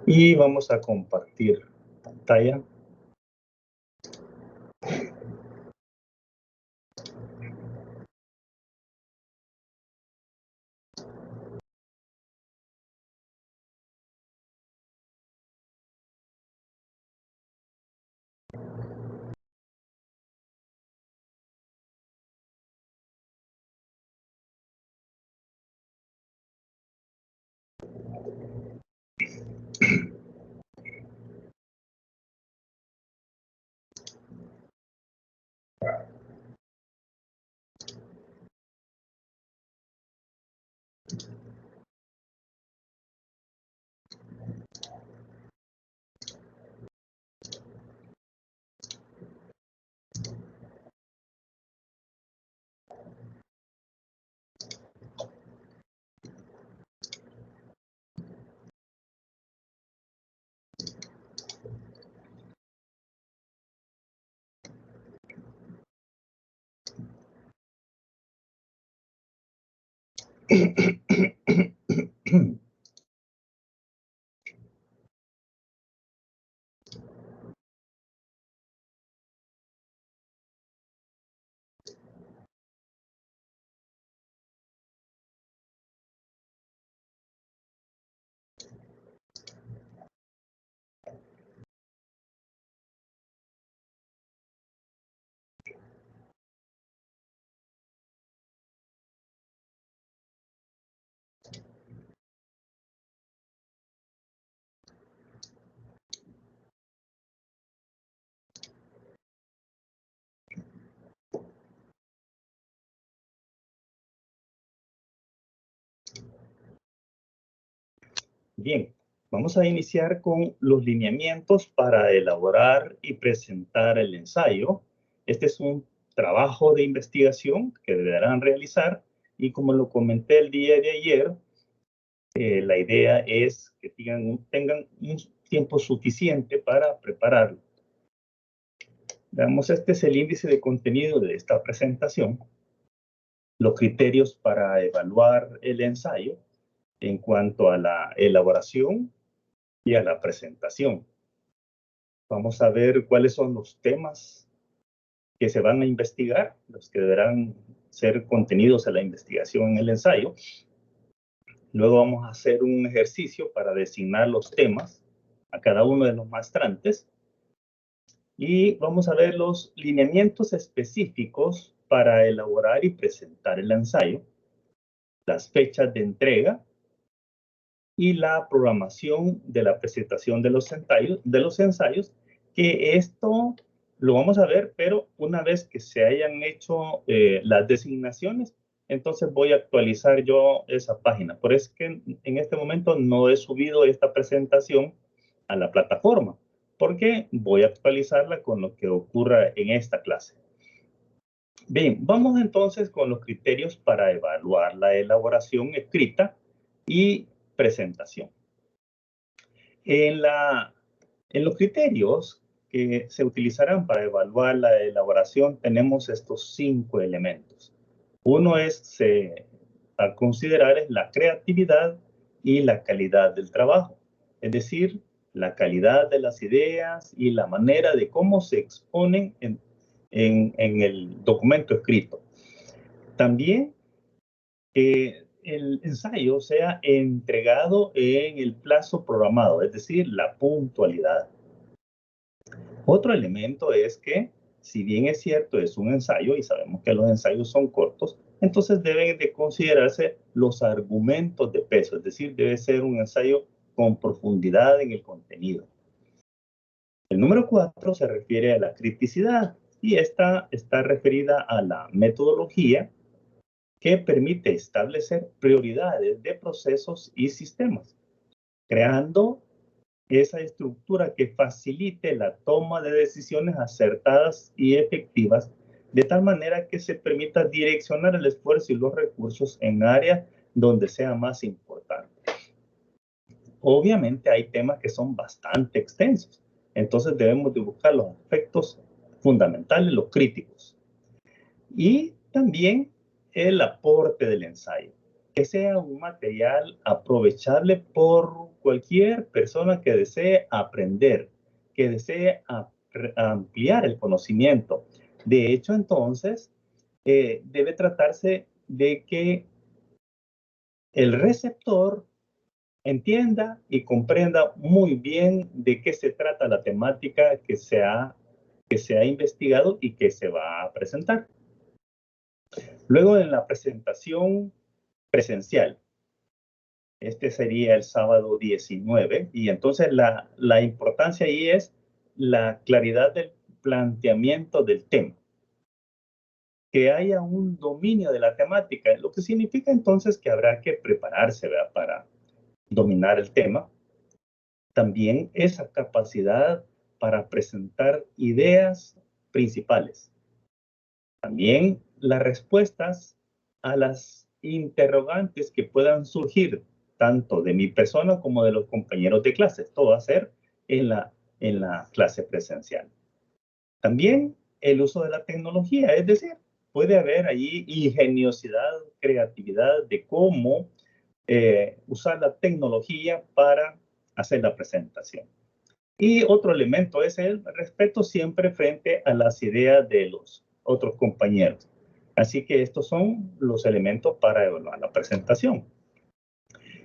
Y vamos a compartir pantalla. Bien, vamos a iniciar con los lineamientos para elaborar y presentar el ensayo. Este es un trabajo de investigación que deberán realizar y como lo comenté el día de ayer, la idea es que tengan un tiempo suficiente para prepararlo. Veamos, este es el índice de contenido de esta presentación. Los criterios para evaluar el ensayo en cuanto a la elaboración y a la presentación. Vamos a ver cuáles son los temas que se van a investigar, los que deberán ser contenidos a la investigación en el ensayo. Luego vamos a hacer un ejercicio para designar los temas a cada uno de los muestrantes. Y vamos a ver los lineamientos específicos para elaborar y presentar el ensayo, las fechas de entrega y la programación de la presentación de los ensayos, que esto lo vamos a ver, pero una vez que se hayan hecho las designaciones, entonces voy a actualizar yo esa página. Por eso es que en este momento no he subido esta presentación a la plataforma, porque voy a actualizarla con lo que ocurra en esta clase. Bien, vamos entonces con los criterios para evaluar la elaboración escrita y presentación. En los criterios que se utilizarán para evaluar la elaboración tenemos estos 5 elementos. Uno es a considerar es la creatividad y la calidad del trabajo, es decir, la calidad de las ideas y la manera de cómo se exponen en el documento escrito. También que el ensayo sea entregado en el plazo programado, es decir, la puntualidad. Otro elemento es que, si bien es cierto, es un ensayo y sabemos que los ensayos son cortos, entonces deben de considerarse los argumentos de peso, es decir, debe ser un ensayo con profundidad en el contenido. El número 4 se refiere a la criticidad y esta está referida a la metodología que permite establecer prioridades de procesos y sistemas, creando esa estructura que facilite la toma de decisiones acertadas y efectivas, de tal manera que se permita direccionar el esfuerzo y los recursos en áreas donde sea más importante. Obviamente hay temas que son bastante extensos, entonces debemos de buscar los aspectos fundamentales, los críticos. Y también el aporte del ensayo, que sea un material aprovechable por cualquier persona que desee aprender, que desee ampliar el conocimiento. De hecho, entonces, debe tratarse de que el receptor entienda y comprenda muy bien de qué se trata la temática que se ha investigado y que se va a presentar. Luego, en la presentación presencial, este sería el sábado 19, y entonces la importancia ahí es la claridad del planteamiento del tema. Que haya un dominio de la temática, lo que significa entonces que habrá que prepararse, ¿verdad?, para dominar el tema. También esa capacidad para presentar ideas principales. También las respuestas a las interrogantes que puedan surgir tanto de mi persona como de los compañeros de clase. Esto va a ser en la clase presencial. También el uso de la tecnología, es decir, puede haber ahí ingeniosidad, creatividad de cómo usar la tecnología para hacer la presentación. Y otro elemento es el respeto siempre frente a las ideas de los otros compañeros. Así que estos son los elementos para evaluar la presentación.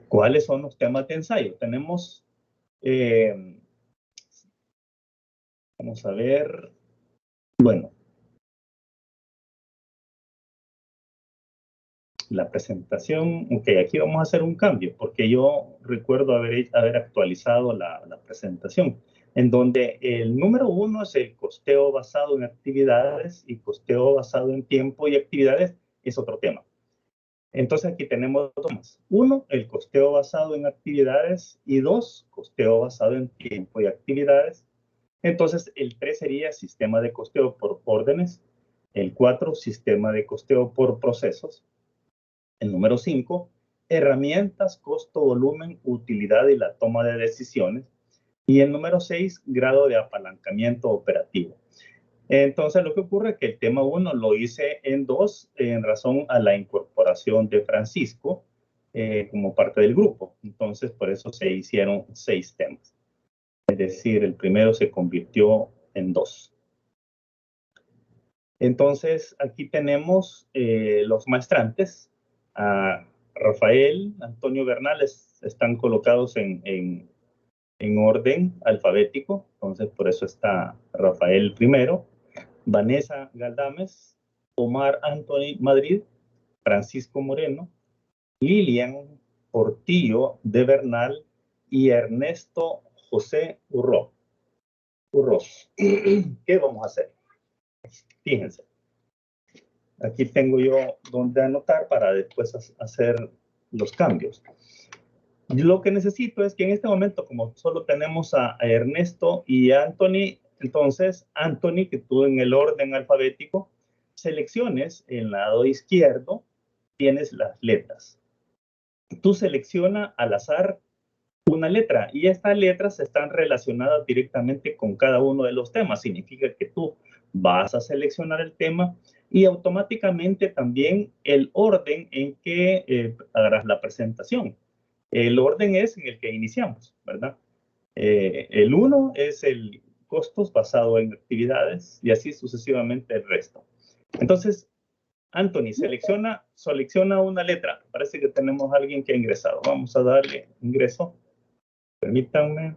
¿Cuáles son los temas de ensayo? Tenemos, vamos a ver, bueno, la presentación, ok, aquí vamos a hacer un cambio, porque yo recuerdo haber actualizado la presentación, en donde el número 1 es el costeo basado en actividades y costeo basado en tiempo y actividades es otro tema. Entonces aquí tenemos dos más. 1, el costeo basado en actividades y 2, costeo basado en tiempo y actividades. Entonces el 3 sería sistema de costeo por órdenes, el 4, sistema de costeo por procesos, el número 5, herramientas, costo, volumen, utilidad y la toma de decisiones. Y el número 6, grado de apalancamiento operativo. Entonces, lo que ocurre es que el tema 1 lo hice en 2 en razón a la incorporación de Francisco como parte del grupo. Entonces, por eso se hicieron 6 temas. Es decir, el primero se convirtió en 2. Entonces, aquí tenemos los maestrantes. Rafael, Antonio Bernales están colocados en orden alfabético. Entonces, por eso está Rafael primero. Vanessa Galdames, Omar Anthony Madrid, Francisco Moreno, Lilian Portillo de Bernal y Ernesto José Urroz. ¿Qué vamos a hacer? Fíjense. Aquí tengo yo donde anotar para después hacer los cambios. Lo que necesito es que en este momento, como solo tenemos a Ernesto y a Anthony, entonces Anthony, que tú en el orden alfabético, selecciones en el lado izquierdo, tienes las letras. Tú selecciona al azar una letra y estas letras están relacionadas directamente con cada uno de los temas. Significa que tú vas a seleccionar el tema y automáticamente también el orden en que harás la presentación. El orden es en el que iniciamos, ¿verdad? El 1 es el costos basado en actividades y así sucesivamente el resto. Entonces, Anthony, selecciona una letra. Parece que tenemos a alguien que ha ingresado. Vamos a darle ingreso. Permítanme.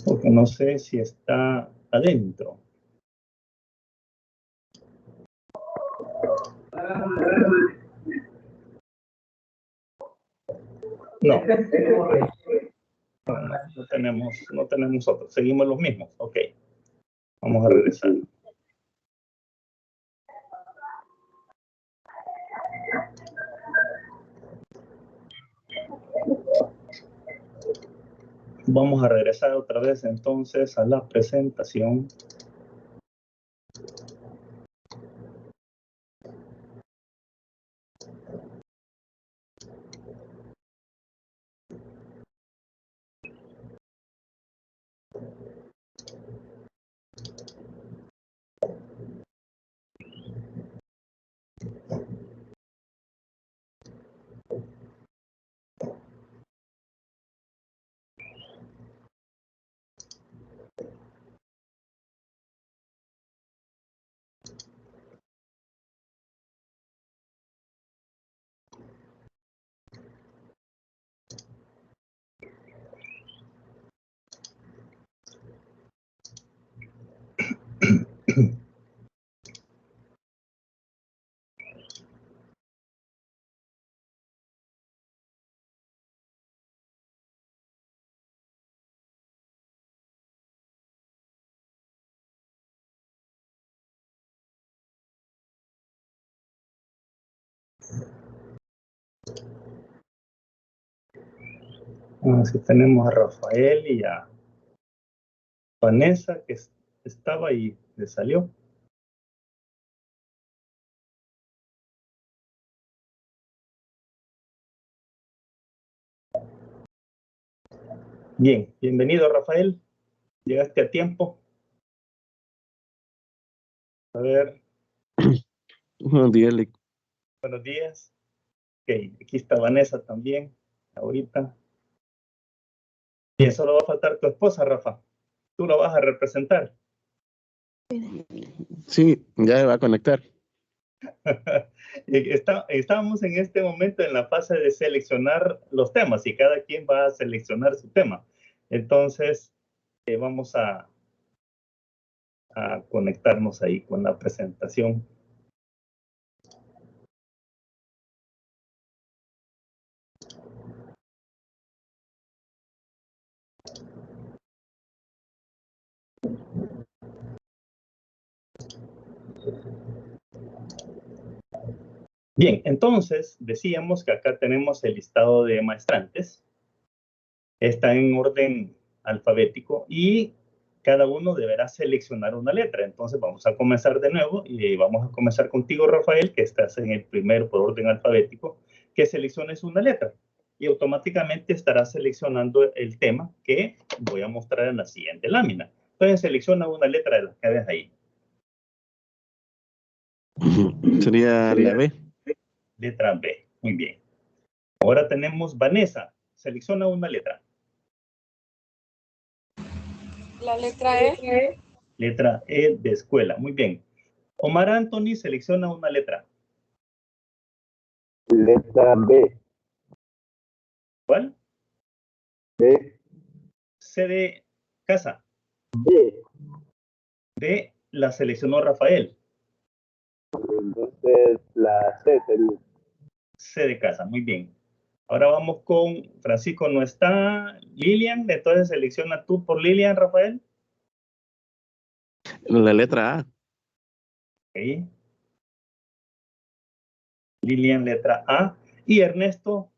Porque no sé si está adentro. No. No tenemos otros. Seguimos los mismos. Ok. Vamos a regresar. Vamos a regresar otra vez entonces a la presentación. Así tenemos a Rafael y a Vanessa, que estaba y le salió. Bien, bienvenido, Rafael. Llegaste a tiempo. A ver. Buenos días, Lick. Buenos días. Ok, aquí está Vanessa también, ahorita. Bien, solo va a faltar tu esposa, Rafa. Tú la vas a representar. Sí, ya se va a conectar. Estábamos en este momento en la fase de seleccionar los temas y cada quien va a seleccionar su tema. Entonces, vamos a conectarnos ahí con la presentación. Bien, entonces decíamos que acá tenemos el listado de maestrantes. Está en orden alfabético y cada uno deberá seleccionar una letra. Entonces vamos a comenzar de nuevo y vamos a comenzar contigo, Rafael, que estás en el primero por orden alfabético, que selecciones una letra y automáticamente estarás seleccionando el tema que voy a mostrar en la siguiente lámina. Entonces selecciona una letra de las que ves ahí. Sería la B. Letra B, muy bien. Ahora tenemos Vanessa, selecciona una letra. La letra E. Letra E de escuela, muy bien. Omar Anthony, selecciona una letra. Letra B. ¿Cuál? B. C de casa. B. B la seleccionó Rafael. Entonces la C sería. C de casa, muy bien. Ahora vamos con Francisco, no está Lilian, entonces selecciona tú por Lilian, Rafael. La letra A. Ok. Lilian, letra A. Y Ernesto,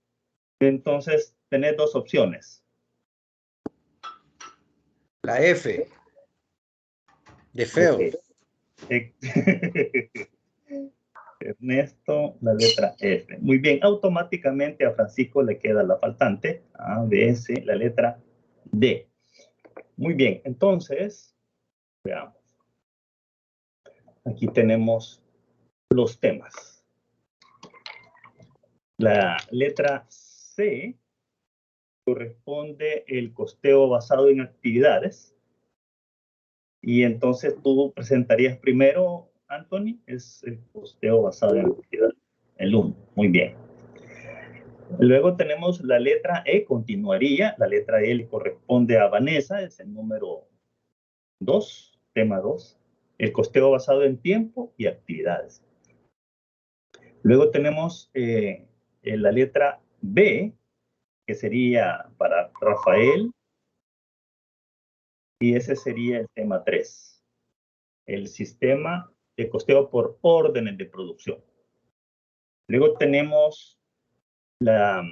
entonces tenés dos opciones. La F. De feo. Okay. Ernesto, la letra F. Muy bien, automáticamente a Francisco le queda la faltante. A, B, C, la letra D. Muy bien, entonces, veamos. Aquí tenemos los temas. La letra C corresponde el costeo basado en actividades. Y entonces tú presentarías primero, Anthony, es el costeo basado en actividades. El 1, muy bien. Luego tenemos la letra E, continuaría. La letra E le corresponde a Vanessa, es el número 2, tema 2. El costeo basado en tiempo y actividades. Luego tenemos la letra B, que sería para Rafael. Y ese sería el tema 3. El sistema de costeo por órdenes de producción. Luego tenemos la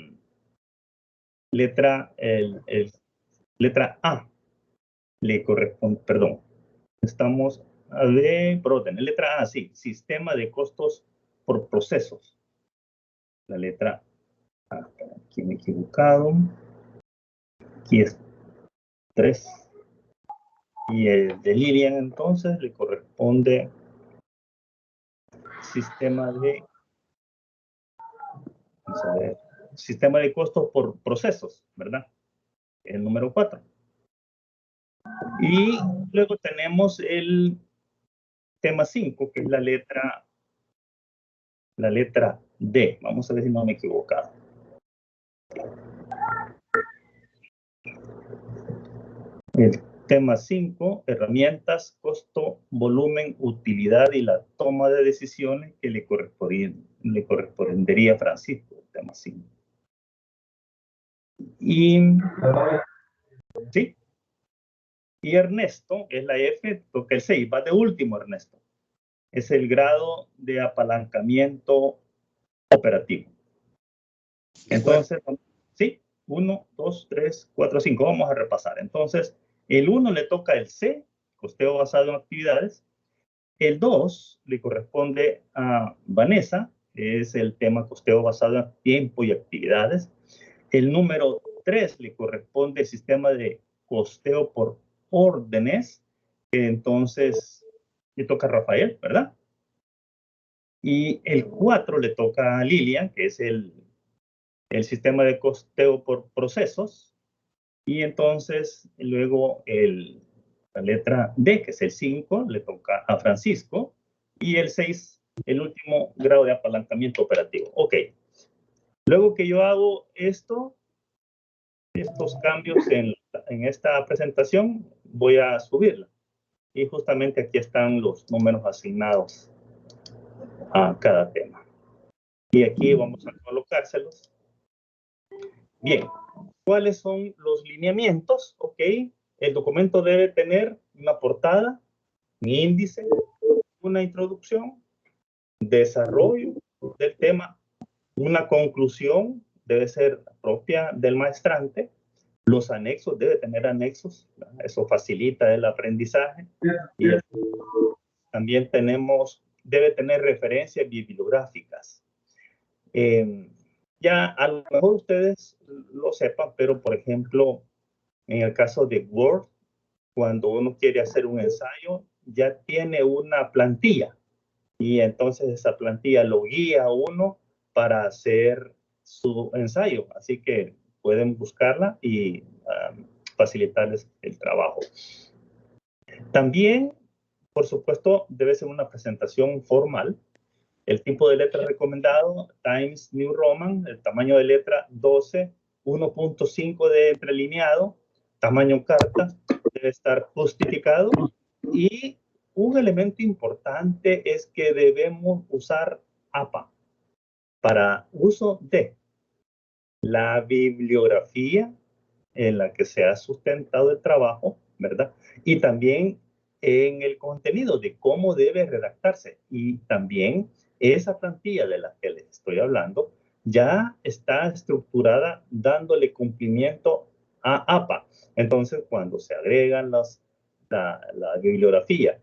letra, letra A. Le corresponde, perdón. Estamos a ver, por orden. Letra A, sí. Sistema de costos por procesos. La letra A. Aquí me he equivocado. Aquí es 3. Y el de Lilian, entonces, le corresponde sistema de... Vamos a ver. Sistema de costos por procesos, ¿verdad? El número 4. Y luego tenemos el tema 5, que es la letra D. Vamos a ver si no me he equivocado. El tema 5, herramientas, costo, volumen, utilidad y la toma de decisiones que le correspondería a Francisco, el tema 5. Y, ¿sí? Y Ernesto, es la F, toca el 6, va de último Ernesto. Es el grado de apalancamiento operativo. Entonces, sí, 1, 2, 3, 4, 5. Vamos a repasar. Entonces, el 1 le toca el C, costeo basado en actividades. El 2 le corresponde a Vanessa, que es el tema costeo basado en tiempo y actividades. El número 3 le corresponde al sistema de costeo por órdenes, que entonces le toca a Rafael, ¿verdad? Y el 4 le toca a Lilian, que es el sistema de costeo por procesos. Y entonces luego la letra D, que es el 5, le toca a Francisco. Y el 6, el último grado de apalancamiento operativo. Ok. Luego que yo hago estos cambios en esta presentación, voy a subirla. Y justamente aquí están los números asignados a cada tema. Y aquí vamos a colocárselos. Bien, ¿cuáles son los lineamientos? Ok, el documento debe tener una portada, un índice, una introducción, desarrollo del tema, una conclusión, debe ser propia del maestrante, los anexos, debe tener anexos, eso facilita el aprendizaje, y también debe tener referencias bibliográficas. Ya a lo mejor ustedes lo sepan, pero por ejemplo, en el caso de Word, cuando uno quiere hacer un ensayo, ya tiene una plantilla y entonces esa plantilla lo guía a uno para hacer su ensayo. Así que pueden buscarla y facilitarles el trabajo. También, por supuesto, debe ser una presentación formal. El tipo de letra recomendado, Times New Roman, el tamaño de letra 12, 1.5 de entrelineado, tamaño carta, debe estar justificado. Y un elemento importante es que debemos usar APA para uso de la bibliografía en la que se ha sustentado el trabajo, ¿verdad? Y también en el contenido de cómo debe redactarse. Y también esa plantilla de la que les estoy hablando ya está estructurada dándole cumplimiento a APA. Entonces, cuando se agregan la bibliografía,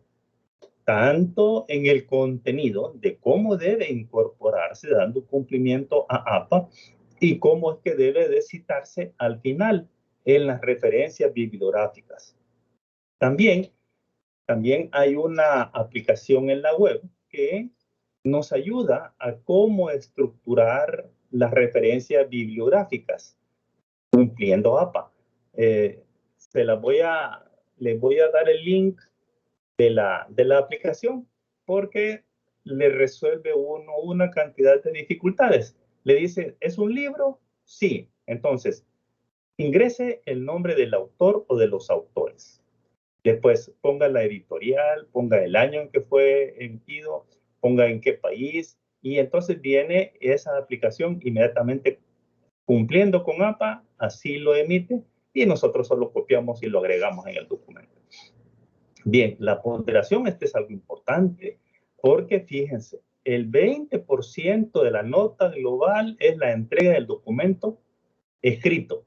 tanto en el contenido de cómo debe incorporarse dando cumplimiento a APA y cómo es que debe de citarse al final en las referencias bibliográficas. También hay una aplicación en la web que nos ayuda a cómo estructurar las referencias bibliográficas cumpliendo APA. Les voy a dar el link de la aplicación porque le resuelve uno una cantidad de dificultades. Le dice, ¿es un libro? Sí. Entonces, ingrese el nombre del autor o de los autores. Después ponga la editorial, ponga el año en que fue emitido, ponga en qué país, y entonces viene esa aplicación inmediatamente cumpliendo con APA, así lo emite, y nosotros solo copiamos y lo agregamos en el documento. Bien, la ponderación, este es algo importante, porque fíjense, el 20% de la nota global es la entrega del documento escrito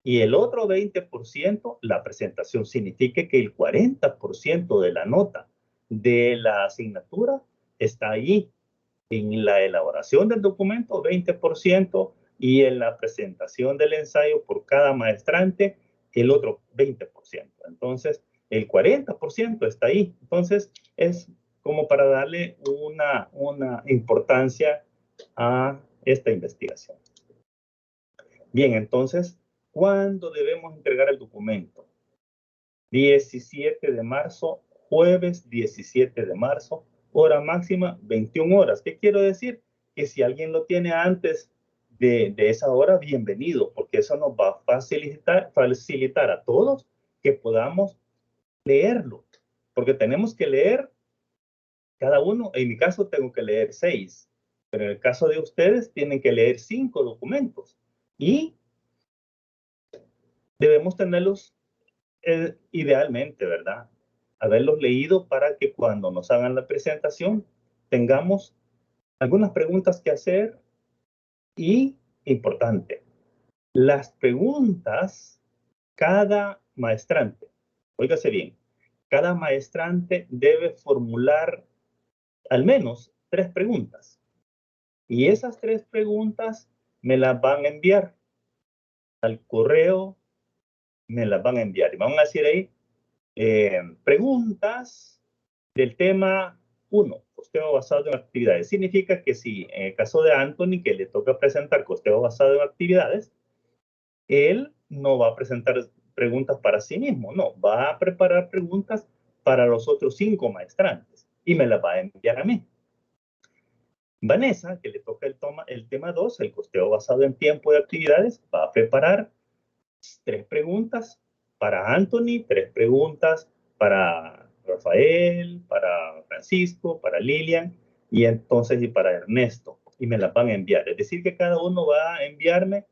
y el otro 20% la presentación. Significa que el 40% de la nota de la asignatura está allí en la elaboración del documento, 20%, y en la presentación del ensayo por cada maestrante, el otro 20%. Entonces, el 40% está ahí. Entonces, es como para darle una importancia a esta investigación. Bien, entonces, ¿cuándo debemos entregar el documento? 17 de marzo, jueves 17 de marzo, hora máxima 21 horas. ¿Qué quiero decir? Que si alguien lo tiene antes de esa hora, bienvenido, porque eso nos va a facilitar a todos que podamos leerlo, porque tenemos que leer cada uno. En mi caso tengo que leer 6, pero en el caso de ustedes tienen que leer 5 documentos y debemos tenerlos idealmente, ¿verdad? Haberlos leído para que cuando nos hagan la presentación tengamos algunas preguntas que hacer y importante. Las preguntas, cada maestrante, óigase bien, cada maestrante debe formular al menos 3 preguntas. Y esas 3 preguntas me las van a enviar al correo, me las van a enviar. Y vamos a decir ahí, preguntas del tema 1, costeo basado en actividades. Significa que si en el caso de Anthony, que le toca presentar costeo basado en actividades, él no va a presentar preguntas para sí mismo, no, va a preparar preguntas para los otros 5 maestrantes y me las va a enviar a mí. Vanessa, que le toca el tema 2, el costeo basado en tiempo de actividades, va a preparar 3 preguntas para Anthony, 3 preguntas para Rafael, para Francisco, para Lilian y entonces y para Ernesto. Y me las van a enviar. Es decir, que cada uno va a enviarme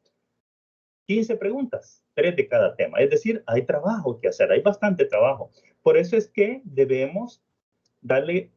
15 preguntas, 3 de cada tema. Es decir, hay trabajo que hacer, hay bastante trabajo. Por eso es que debemos darle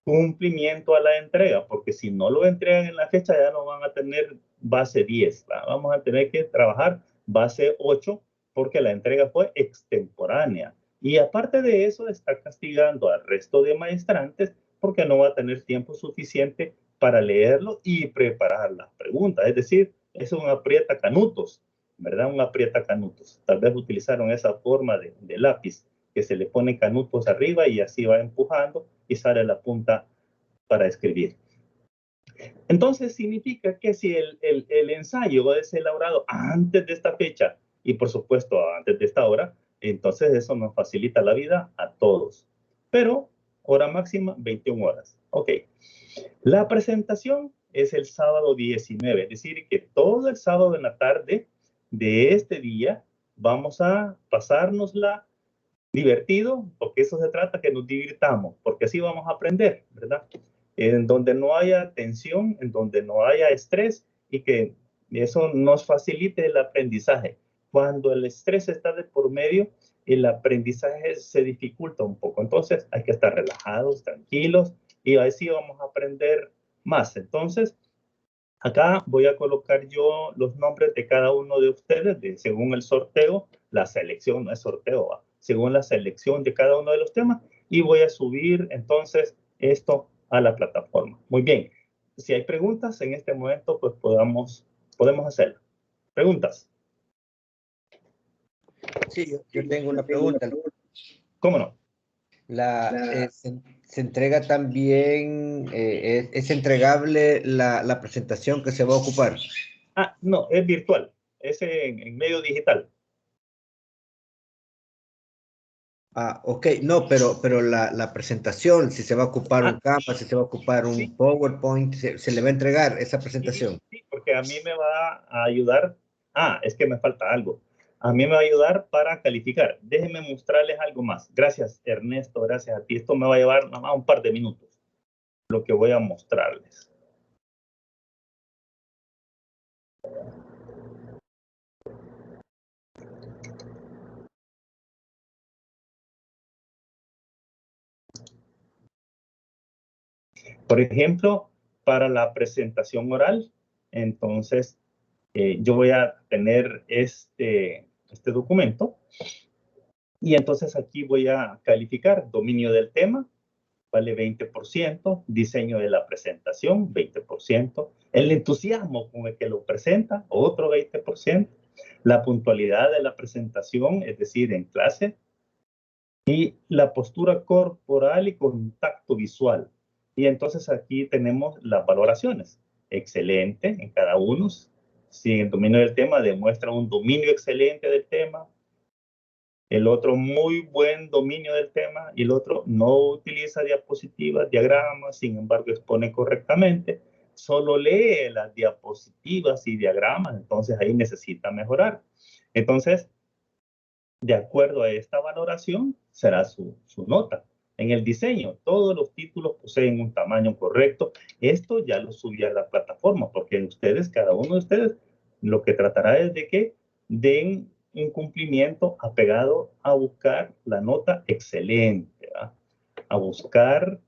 cumplimiento a la entrega, porque si no lo entregan en la fecha ya no van a tener base 10, ¿va? Vamos a tener que trabajar base 8 porque la entrega fue extemporánea. Y aparte de eso, está castigando al resto de maestrantes porque no va a tener tiempo suficiente para leerlo y preparar las preguntas. Es decir, es un aprieta canutos, ¿verdad? Un aprieta canutos. Tal vez utilizaron esa forma de lápiz que se le pone canutos arriba y así va empujando y sale la punta para escribir. Entonces significa que si el ensayo es elaborado antes de esta fecha y por supuesto antes de esta hora, entonces eso nos facilita la vida a todos. Pero hora máxima 21 horas. Ok. La presentación es el sábado 19, es decir, que todo el sábado en la tarde de este día vamos a pasárnosla divertido, porque eso se trata, que nos divirtamos, porque así vamos a aprender, ¿verdad? En donde no haya tensión, en donde no haya estrés y que eso nos facilite el aprendizaje. Cuando el estrés está de por medio, el aprendizaje se dificulta un poco. Entonces hay que estar relajados, tranquilos y así vamos a aprender más. Entonces, acá voy a colocar yo los nombres de cada uno de ustedes, según el sorteo, la selección, no es sorteo, ¿va? Según la selección de cada uno de los temas, y voy a subir entonces esto a la plataforma. Muy bien, si hay preguntas en este momento, pues podemos hacerlo. ¿Preguntas? Sí, yo tengo una pregunta. ¿Cómo no? Se entrega también, es entregable la presentación que se va a ocupar. Ah, no, es virtual, es en medio digital. Ah, ok, no, pero la presentación, si se va a ocupar un Canva, si se va a ocupar un Sí. PowerPoint, se le va a entregar esa presentación. Sí, porque a mí me va a ayudar. Ah, es que me falta algo. A mí me va a ayudar para calificar. Déjenme mostrarles algo más. Gracias, Ernesto, gracias a ti. Esto me va a llevar nada más un par de minutos, lo que voy a mostrarles. Por ejemplo, para la presentación oral, entonces yo voy a tener este documento y entonces aquí voy a calificar dominio del tema, vale 20%, diseño de la presentación, 20%, el entusiasmo con el que lo presenta, otro 20%, la puntualidad de la presentación, es decir, en clase, y la postura corporal y contacto visual. Y entonces aquí tenemos las valoraciones. Excelente en cada uno. Si en el dominio del tema demuestra un dominio excelente del tema, el otro muy buen dominio del tema y el otro no utiliza diapositivas, diagramas, sin embargo expone correctamente, solo lee las diapositivas y diagramas, entonces ahí necesita mejorar. Entonces, de acuerdo a esta valoración, será su nota. En el diseño, todos los títulos poseen un tamaño correcto. Esto ya lo subí a la plataforma, porque ustedes, cada uno de ustedes, lo que tratará es de que den un cumplimiento apegado a buscar la nota excelente, ¿verdad? A buscar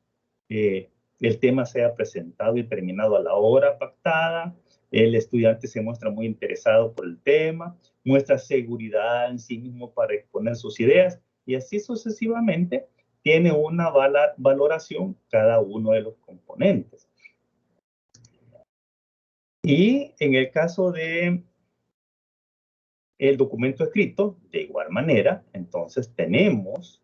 el tema sea presentado y terminado a la hora pactada, el estudiante se muestra muy interesado por el tema, muestra seguridad en sí mismo para exponer sus ideas y así sucesivamente tiene una valoración cada uno de los componentes. Y en el caso de el documento escrito, de igual manera, entonces tenemos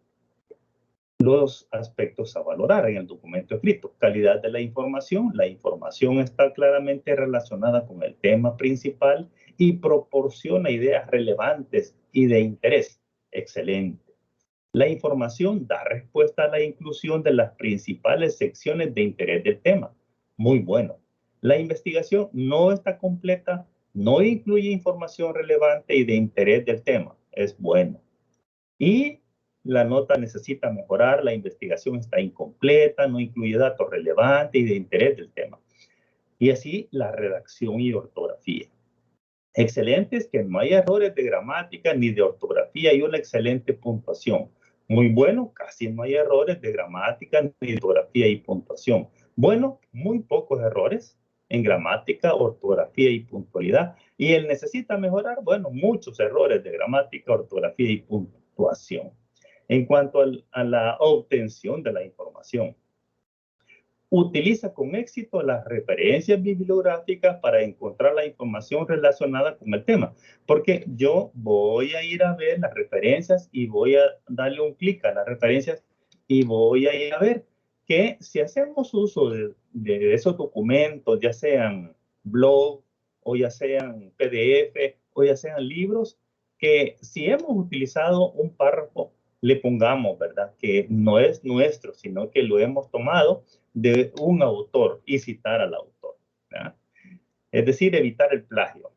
los aspectos a valorar en el documento escrito. Calidad de la información. La información está claramente relacionada con el tema principal y proporciona ideas relevantes y de interés. Excelente. La información da respuesta a la inclusión de las principales secciones de interés del tema. Muy bueno. La investigación no está completa, no incluye información relevante y de interés del tema. Es bueno. Y la nota necesita mejorar, la investigación está incompleta, no incluye datos relevantes y de interés del tema. Y así la redacción y ortografía. Excelente es que no hay errores de gramática ni de ortografía y una excelente puntuación. Muy bueno, casi no hay errores de gramática ni de ortografía y puntuación. Bueno, muy pocos errores en gramática, ortografía y puntualidad. Y él necesita mejorar, bueno, muchos errores de gramática, ortografía y puntuación. En cuanto a la obtención de la información, utiliza con éxito las referencias bibliográficas para encontrar la información relacionada con el tema. Porque yo voy a ir a ver las referencias y voy a darle un clic a las referencias y voy a ir a ver que si hacemos uso de esos documentos, ya sean blog o ya sean PDF o ya sean libros, que si hemos utilizado un párrafo, le pongamos, ¿verdad? Que no es nuestro, sino que lo hemos tomado de un autor y citar al autor, ¿verdad? Es decir, evitar el plagio.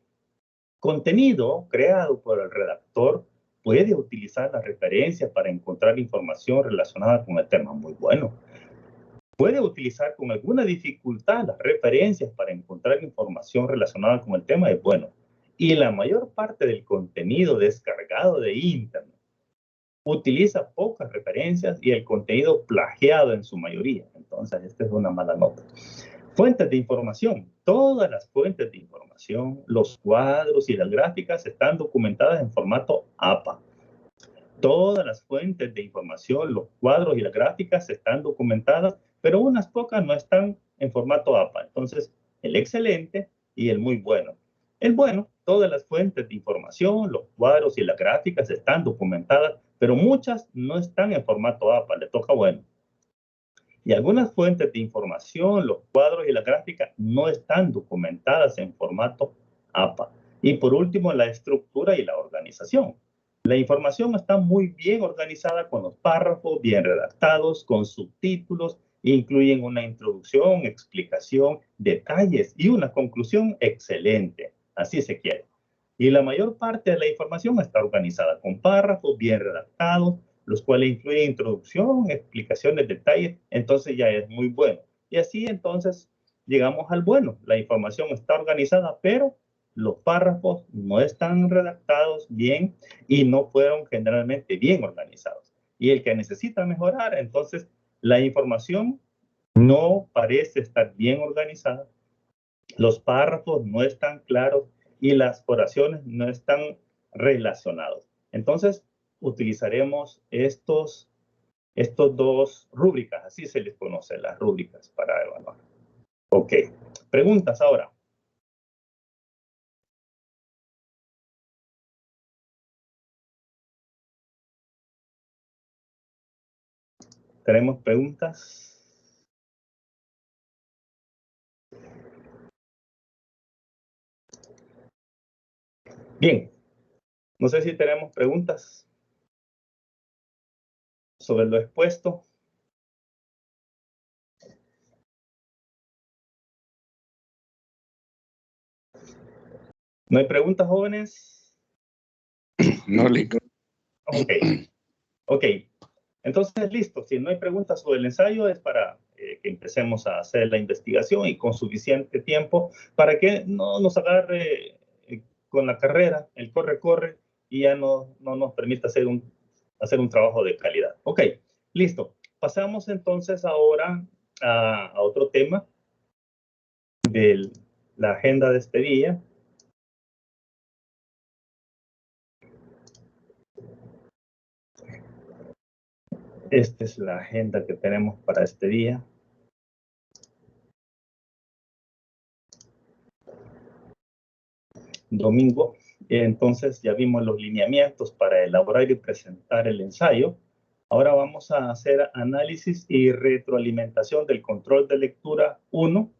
Contenido creado por el redactor puede utilizar las referencias para encontrar información relacionada con el tema. Muy bueno. Puede utilizar con alguna dificultad las referencias para encontrar información relacionada con el tema. Es bueno. Y la mayor parte del contenido descargado de Internet utiliza pocas referencias y el contenido plagiado en su mayoría. Entonces, esta es una mala nota. Fuentes de información. Todas las fuentes de información, los cuadros y las gráficas están documentadas en formato APA. Todas las fuentes de información, los cuadros y las gráficas están documentadas, pero unas pocas no están en formato APA. Entonces, el excelente y el muy bueno. El bueno, todas las fuentes de información, los cuadros y las gráficas están documentadas, pero muchas no están en formato APA. Le toca bueno. Y algunas fuentes de información, los cuadros y las gráficas no están documentadas en formato APA. Y por último, la estructura y la organización. La información está muy bien organizada con los párrafos bien redactados, con subtítulos, incluyen una introducción, explicación, detalles y una conclusión excelente. Así se quiere. Y la mayor parte de la información está organizada con párrafos bien redactados, los cuales incluyen introducción, explicaciones, detalles, entonces ya es muy bueno. Y así entonces llegamos al bueno. La información está organizada, pero los párrafos no están redactados bien y no fueron generalmente bien organizados. Y el que necesita mejorar, entonces la información no parece estar bien organizada, los párrafos no están claros y las oraciones no están relacionados. Entonces, utilizaremos estos dos rúbricas, así se les conoce, las rúbricas para evaluar. Ok, preguntas ahora. ¿Tenemos preguntas? Bien, no sé si tenemos preguntas sobre lo expuesto. ¿No hay preguntas, jóvenes? No, Lico. Ok, ok. Entonces, listo. Si no hay preguntas sobre el ensayo, es para que empecemos a hacer la investigación y con suficiente tiempo para que no nos agarre con la carrera, el corre-corre, y ya no nos permita hacer un trabajo de calidad. Ok, listo. Pasamos entonces ahora a otro tema la agenda de este día. Esta es la agenda que tenemos para este día. Domingo. Entonces ya vimos los lineamientos para elaborar y presentar el ensayo. Ahora vamos a hacer análisis y retroalimentación del control de lectura 1.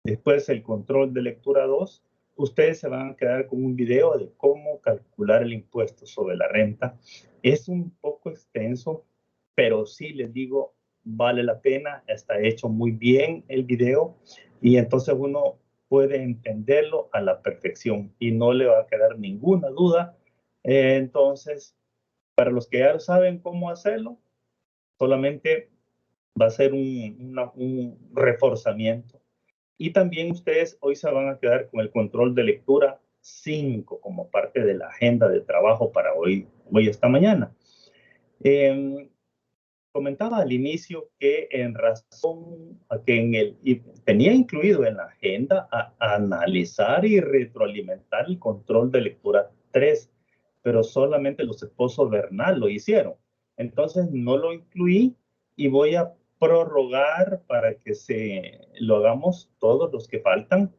Después el control de lectura 2. Ustedes se van a quedar con un video de cómo calcular el impuesto sobre la renta. Es un poco extenso, pero sí les digo, vale la pena. Está hecho muy bien el video y entonces uno puede entenderlo a la perfección y no le va a quedar ninguna duda. Entonces, para los que ya saben cómo hacerlo, solamente va a ser un reforzamiento. Y también ustedes hoy se van a quedar con el control de lectura 5 como parte de la agenda de trabajo para hoy esta mañana. Comentaba al inicio que en razón a que tenía incluido en la agenda a analizar y retroalimentar el control de lectura 3, pero solamente los esposos Bernal lo hicieron. Entonces no lo incluí y voy a prorrogar para que lo hagamos todos los que faltan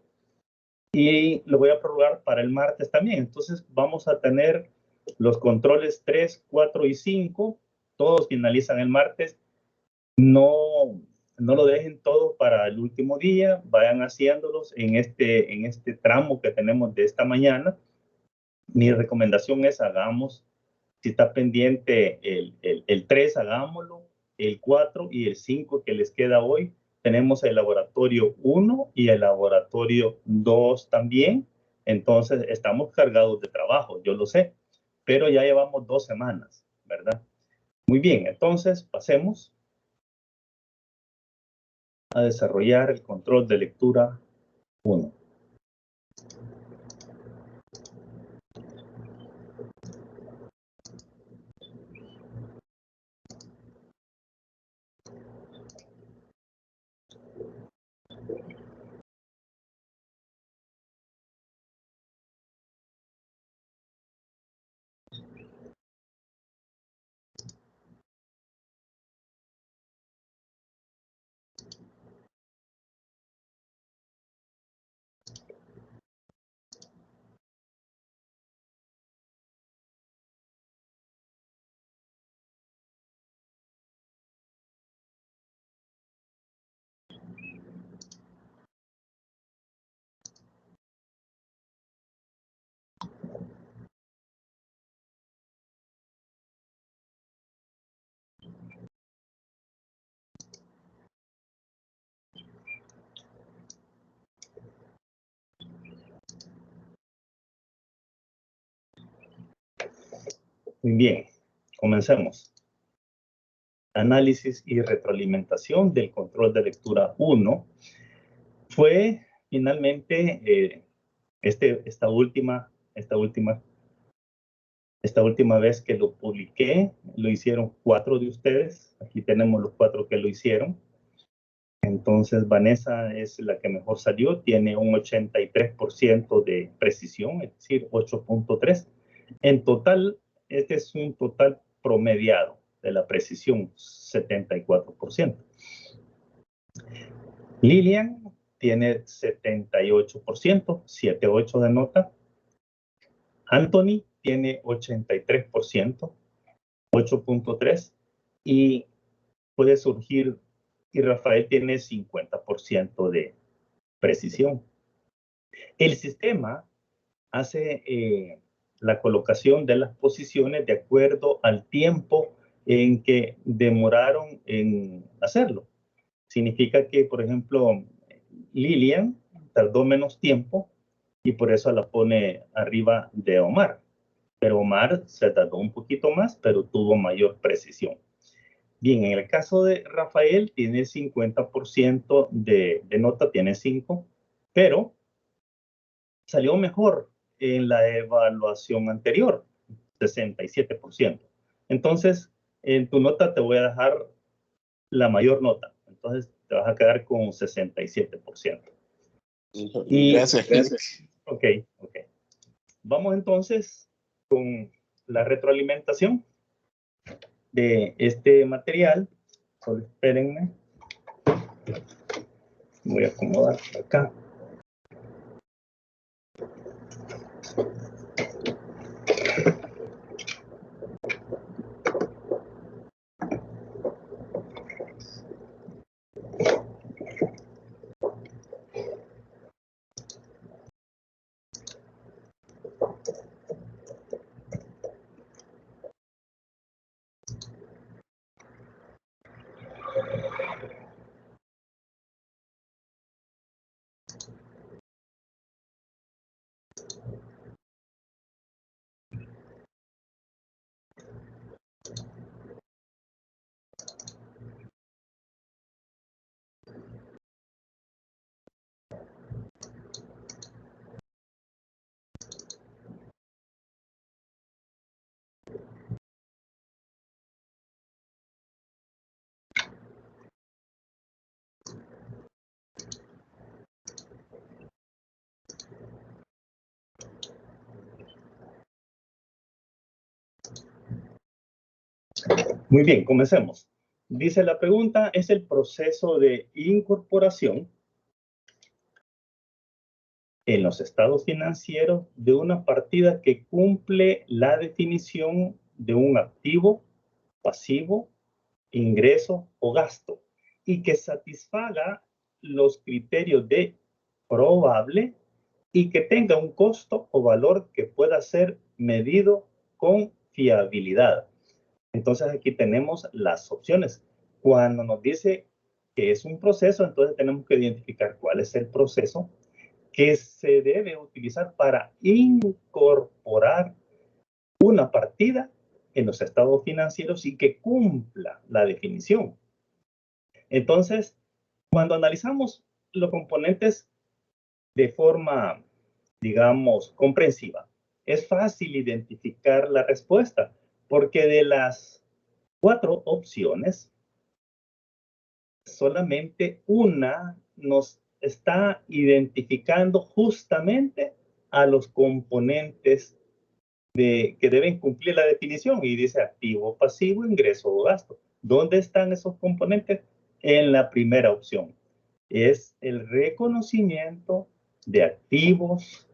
y lo voy a prorrogar para el martes también. Entonces vamos a tener los controles 3, 4 y 5, todos finalizan el martes. No lo dejen todo para el último día, vayan haciéndolos en este tramo que tenemos de esta mañana. Mi recomendación es hagamos, si está pendiente el 3, hagámoslo, el 4 y el 5 que les queda hoy. Tenemos el laboratorio 1 y el laboratorio 2 también. Entonces, estamos cargados de trabajo, yo lo sé, pero ya llevamos 2 semanas, ¿verdad? Muy bien, entonces pasemos a desarrollar el control de lectura 1. Muy bien, comencemos. Análisis y retroalimentación del control de lectura 1 fue finalmente esta última vez que lo publiqué, lo hicieron 4 de ustedes. Aquí tenemos los 4 que lo hicieron. Entonces, Vanessa es la que mejor salió, tiene un 83% de precisión, es decir, 8.3. En total, este es un total promediado de la precisión, 74%. Lilian tiene 78%, 7.8 de nota. Anthony tiene 83%, 8.3. Y puede surgir, y Rafael tiene 50% de precisión. El sistema hace la colocación de las posiciones de acuerdo al tiempo en que demoraron en hacerlo. Significa que, por ejemplo, Lilian tardó menos tiempo y por eso la pone arriba de Omar. Pero Omar se tardó un poquito más, pero tuvo mayor precisión. Bien, en el caso de Rafael tiene 50% de nota, tiene 5, pero salió mejor en la evaluación anterior, 67%. Entonces, en tu nota te voy a dejar la mayor nota. Entonces, te vas a quedar con 67%. Gracias. Ok. Vamos entonces con la retroalimentación de este material. Solo espérenme. Voy a acomodar acá. Muy bien, comencemos. Dice la pregunta, ¿es el proceso de incorporación en los estados financieros de una partida que cumple la definición de un activo, pasivo, ingreso o gasto y que satisfaga los criterios de probable y que tenga un costo o valor que pueda ser medido con fiabilidad? Entonces aquí tenemos las opciones. Cuando nos dice que es un proceso, entonces tenemos que identificar cuál es el proceso que se debe utilizar para incorporar una partida en los estados financieros y que cumpla la definición. Entonces, cuando analizamos los componentes de forma, digamos, comprensiva, es fácil identificar la respuesta, porque de las 4 opciones, solamente una nos está identificando justamente a los componentes que deben cumplir la definición y dice activo, pasivo, ingreso o gasto. ¿Dónde están esos componentes? En la primera opción. Es el reconocimiento de activos,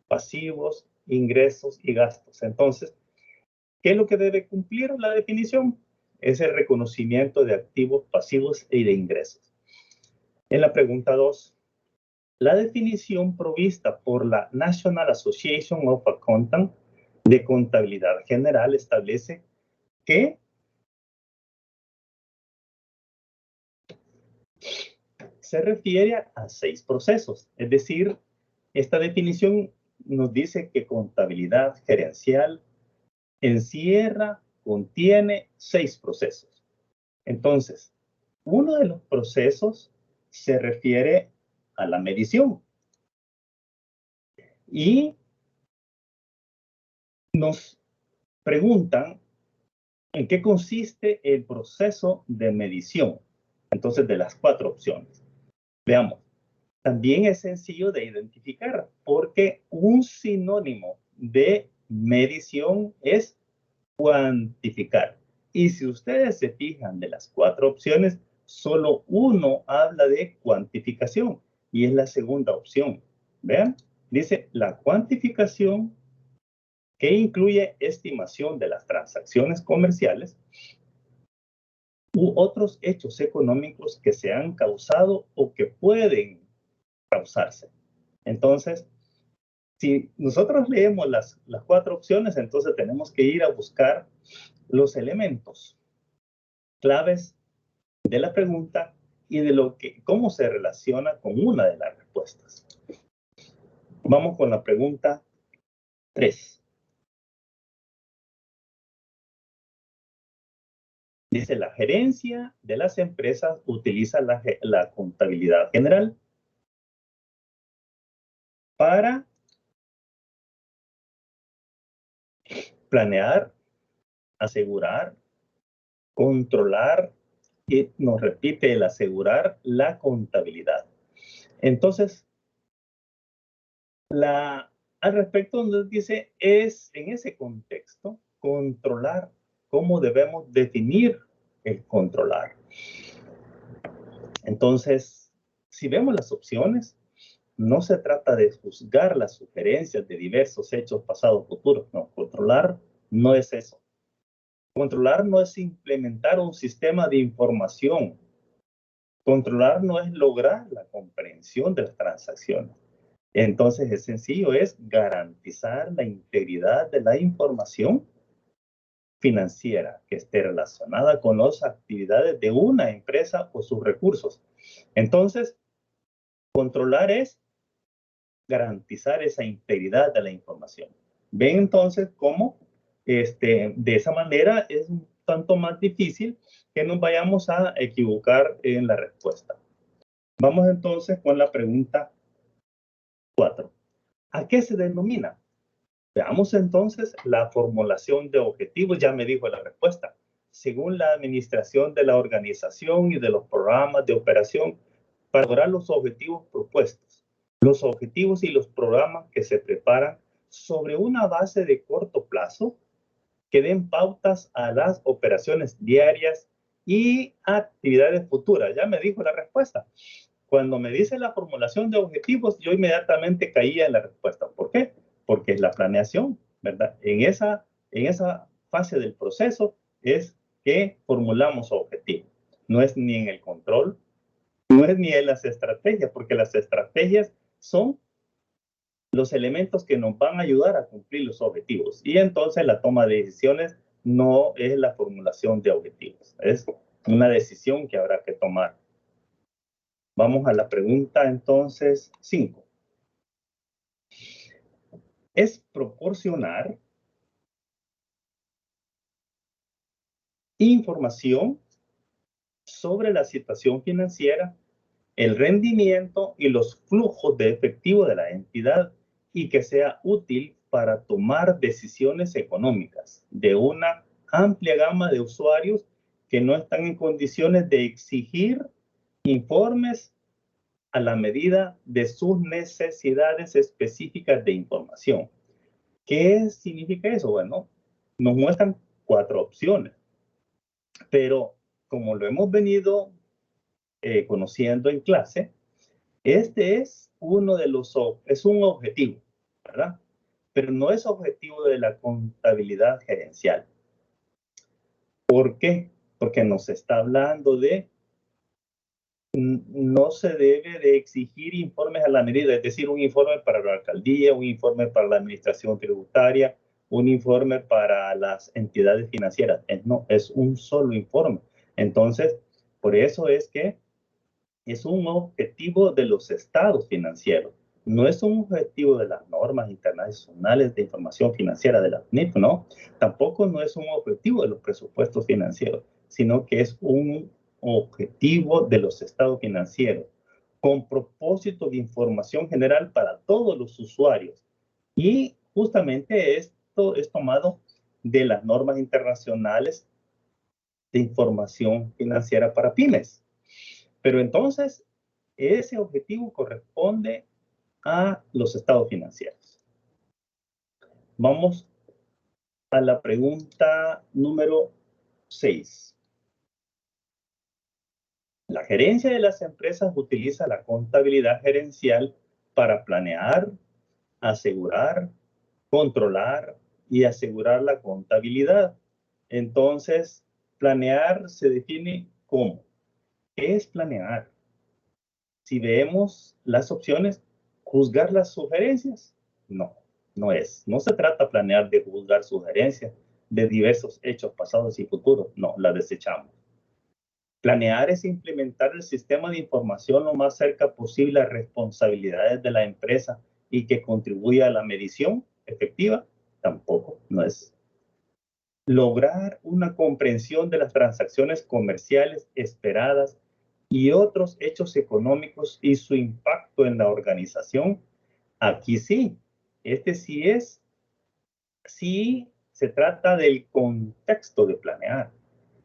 pasivos, ingresos y gastos. Entonces, ¿qué es lo que debe cumplir la definición? Es el reconocimiento de activos, pasivos y de ingresos. En la pregunta 2, la definición provista por la National Association of Accountants de Contabilidad General establece que se refiere a 6 procesos. Es decir, esta definición nos dice que contabilidad gerencial encierra, contiene 6 procesos. Entonces, uno de los procesos se refiere a la medición. Y nos preguntan en qué consiste el proceso de medición. Entonces, de las 4 opciones. Veamos. También es sencillo de identificar porque un sinónimo de medición es cuantificar. Y si ustedes se fijan de las 4 opciones, solo uno habla de cuantificación y es la segunda opción. Vean, dice la cuantificación que incluye estimación de las transacciones comerciales u otros hechos económicos que se han causado o que pueden causarse. Entonces, si nosotros leemos las 4 opciones, entonces tenemos que ir a buscar los elementos claves de la pregunta y de cómo se relaciona con una de las respuestas. Vamos con la pregunta 3. Dice, la gerencia de las empresas utiliza la contabilidad general para planear, asegurar, controlar y nos repite el asegurar la contabilidad. Entonces, Al respecto, nos dice, es en ese contexto controlar cómo debemos definir el controlar. Entonces, si vemos las opciones, no se trata de juzgar las sugerencias de diversos hechos pasados, futuros. No, controlar no es eso. Controlar no es implementar un sistema de información. Controlar no es lograr la comprensión de las transacciones. Entonces, es sencillo, es garantizar la integridad de la información financiera que esté relacionada con las actividades de una empresa o sus recursos. Entonces, controlar es garantizar esa integridad de la información. Ven entonces cómo de esa manera es un tanto más difícil que nos vayamos a equivocar en la respuesta. Vamos entonces con la pregunta 4. ¿A qué se denomina? Veamos entonces la formulación de objetivos. Ya me dijo la respuesta. Según la administración de la organización y de los programas de operación para lograr los objetivos propuestos. Los objetivos y los programas que se preparan sobre una base de corto plazo que den pautas a las operaciones diarias y actividades futuras. Ya me dijo la respuesta. Cuando me dice la formulación de objetivos, yo inmediatamente caía en la respuesta. ¿Por qué? Porque es la planeación, ¿verdad? En esa fase del proceso es que formulamos objetivos. No es ni en el control, no es ni en las estrategias, porque las estrategias son los elementos que nos van a ayudar a cumplir los objetivos. Y entonces la toma de decisiones no es la formulación de objetivos, es una decisión que habrá que tomar. Vamos a la pregunta entonces 5. Es proporcionar información sobre la situación financiera, el rendimiento y los flujos de efectivo de la entidad y que sea útil para tomar decisiones económicas de una amplia gama de usuarios que no están en condiciones de exigir informes a la medida de sus necesidades específicas de información. ¿Qué significa eso? Bueno, nos muestran 4 opciones, pero como lo hemos venido conociendo en clase, este es es un objetivo, ¿verdad? Pero no es objetivo de la contabilidad gerencial. ¿Por qué? Porque nos está hablando de no se debe de exigir informes a la medida, es decir, un informe para la alcaldía, un informe para la administración tributaria, un informe para las entidades financieras. No, es un solo informe. Entonces, por eso es que es un objetivo de los estados financieros. No es un objetivo de las normas internacionales de información financiera de la NIF, ¿no? Tampoco no es un objetivo de los presupuestos financieros, sino que es un objetivo de los estados financieros con propósito de información general para todos los usuarios. Y justamente esto es tomado de las normas internacionales de información financiera para pymes. Pero entonces, ese objetivo corresponde a los estados financieros. Vamos a la pregunta número 6. La gerencia de las empresas utiliza la contabilidad gerencial para planear, asegurar, controlar y asegurar la contabilidad. Entonces, planear se define como. ¿Qué es planear? Si vemos las opciones, ¿juzgar las sugerencias? No, no es. No se trata de planear de juzgar sugerencias de diversos hechos pasados y futuros. No, la desechamos. Planear es implementar el sistema de información lo más cerca posible a responsabilidades de la empresa y que contribuya a la medición efectiva. Tampoco, no es. Lograr una comprensión de las transacciones comerciales esperadas y otros hechos económicos y su impacto en la organización. Aquí sí, sí se trata del contexto de planear,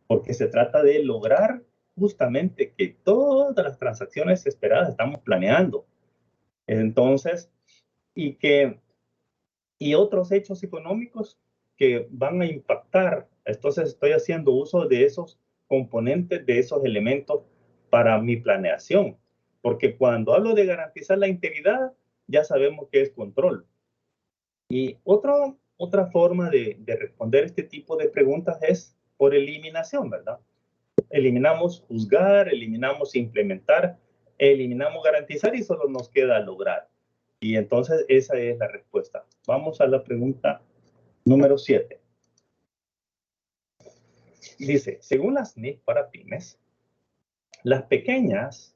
porque se trata de lograr justamente que todas las transacciones esperadas estamos planeando. Entonces, y otros hechos económicos que van a impactar. Entonces estoy haciendo uso de esos componentes, de esos elementos para mi planeación. Porque cuando hablo de garantizar la integridad, ya sabemos que es control. Y otra forma de responder este tipo de preguntas es por eliminación, ¿verdad? Eliminamos juzgar, eliminamos implementar, eliminamos garantizar y solo nos queda lograr. Y entonces esa es la respuesta. Vamos a la pregunta número 7. Dice, según las NIC para pymes, las pequeñas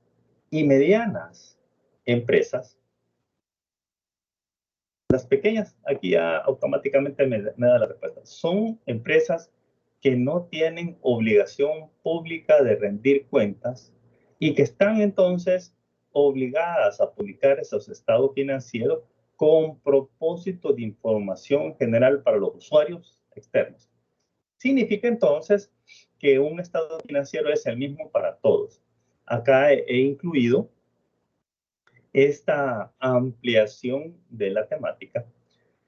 y medianas empresas, las pequeñas, aquí ya automáticamente me da la respuesta, son empresas que no tienen obligación pública de rendir cuentas y que están entonces obligadas a publicar esos estados financieros con propósito de información general para los usuarios externos. Significa entonces que un estado financiero es el mismo para todos. Acá he incluido esta ampliación de la temática.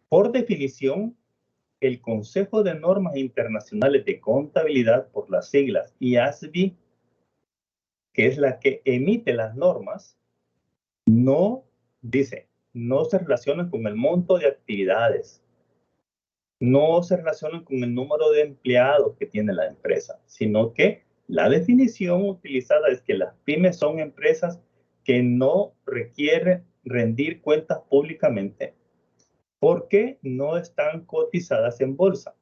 Por definición, el Consejo de Normas Internacionales de Contabilidad, por las siglas IASB, que es la que emite las normas, no se relacionan con el monto de actividades, no se relacionan con el número de empleados que tiene la empresa, sino que la definición utilizada es que las pymes son empresas que no requieren rendir cuentas públicamente porque no están cotizadas en bolsa.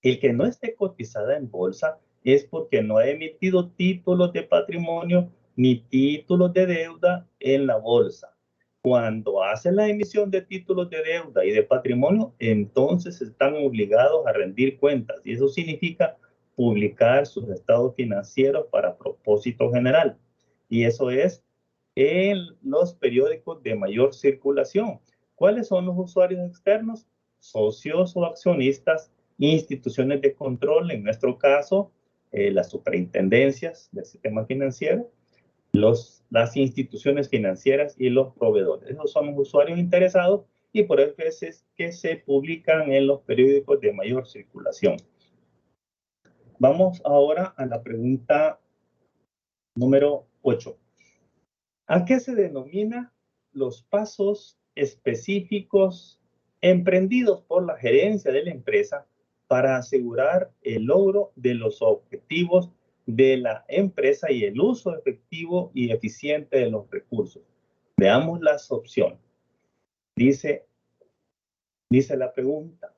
El que no esté cotizada en bolsa es porque no ha emitido títulos de patrimonio ni títulos de deuda en la bolsa. Cuando hacen la emisión de títulos de deuda y de patrimonio, entonces están obligados a rendir cuentas. Y eso significa publicar sus estados financieros para propósito general. Y eso es en los periódicos de mayor circulación. ¿Cuáles son los usuarios externos? Socios o accionistas, instituciones de control, en nuestro caso, las superintendencias del sistema financiero, las instituciones financieras y los proveedores. Esos son los usuarios interesados y por eso es que se publican en los periódicos de mayor circulación. Vamos ahora a la pregunta número 8. ¿A qué se denomina los pasos específicos emprendidos por la gerencia de la empresa para asegurar el logro de los objetivos de la empresa y el uso efectivo y eficiente de los recursos? Veamos las opciones. Dice la pregunta,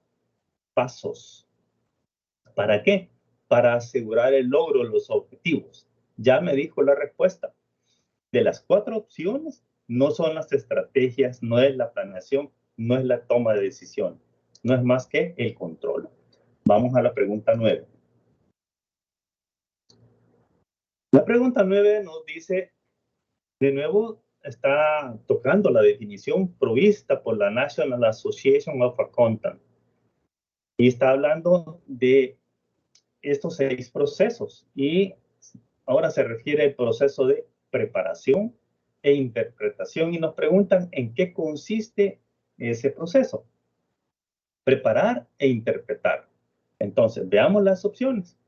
pasos. ¿Para qué? Para asegurar el logro de los objetivos. Ya me dijo la respuesta. De las 4 opciones, no son las estrategias, no es la planeación, no es la toma de decisión, no es más que el control. Vamos a la pregunta 9. La pregunta 9 nos dice, de nuevo, está tocando la definición provista por la National Association of Accountants y está hablando de estos 6 procesos y ahora se refiere al proceso de preparación e interpretación y nos preguntan en qué consiste ese proceso. Preparar e interpretar. Entonces, veamos las opciones.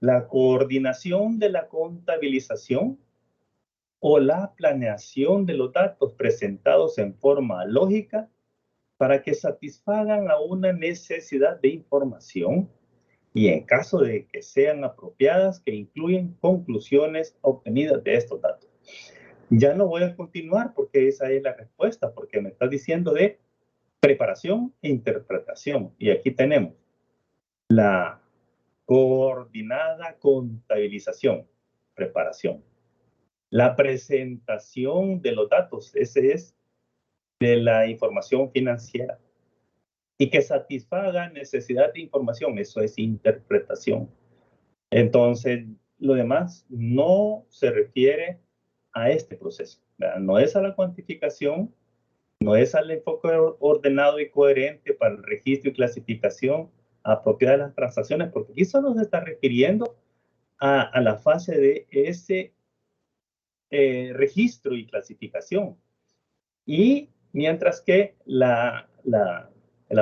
La coordinación de la contabilización o la planeación de los datos presentados en forma lógica para que satisfagan a una necesidad de información y en caso de que sean apropiadas, que incluyen conclusiones obtenidas de estos datos. Ya no voy a continuar porque esa es la respuesta, porque me está diciendo de preparación e interpretación. Y aquí tenemos la coordinada contabilización, preparación. La presentación de los datos, ese es de la información financiera. Y que satisfaga necesidad de información, eso es interpretación. Entonces, lo demás no se refiere a este proceso, ¿verdad? No es a la cuantificación, no es al enfoque ordenado y coherente para el registro y clasificación apropiada de las transacciones, porque aquí solo se está refiriendo a la fase de ese registro y clasificación. Y mientras que la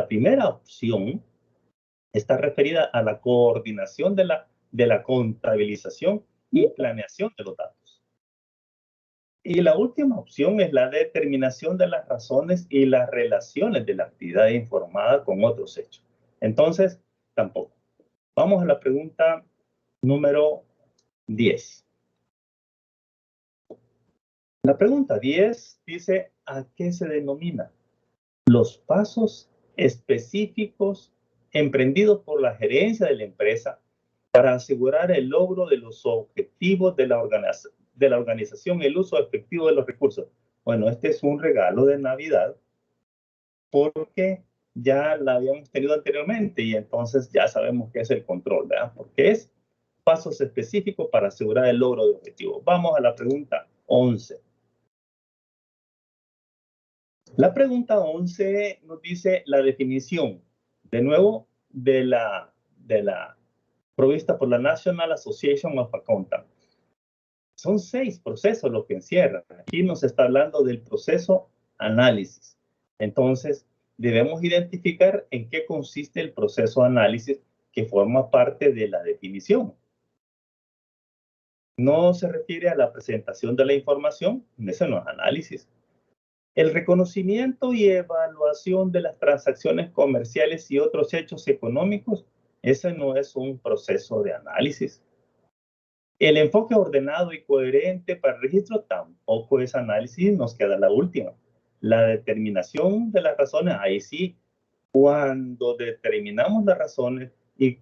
primera opción está referida a la coordinación de la contabilización y planeación de los datos. Y la última opción es la determinación de las razones y las relaciones de la actividad informada con otros hechos. Entonces, tampoco. Vamos a la pregunta número 10. La pregunta 10 dice, ¿a qué se denomina? Los pasos específicos emprendidos por la gerencia de la empresa para asegurar el logro de los objetivos de la organización, el uso efectivo de los recursos. Bueno, este es un regalo de Navidad porque ya la habíamos tenido anteriormente y entonces ya sabemos qué es el control, ¿verdad? Porque es pasos específicos para asegurar el logro de objetivos. Vamos a la pregunta 11. La pregunta 11 nos dice la definición, de nuevo, de la provista por la National Association of Accountants. Son 6 procesos los que encierran. Aquí nos está hablando del proceso análisis. Entonces, debemos identificar en qué consiste el proceso análisis que forma parte de la definición. No se refiere a la presentación de la información, eso no es análisis. El reconocimiento y evaluación de las transacciones comerciales y otros hechos económicos, ese no es un proceso de análisis. El enfoque ordenado y coherente para el registro tampoco es análisis, nos queda la última. La determinación de las razones, ahí sí, cuando determinamos las razones y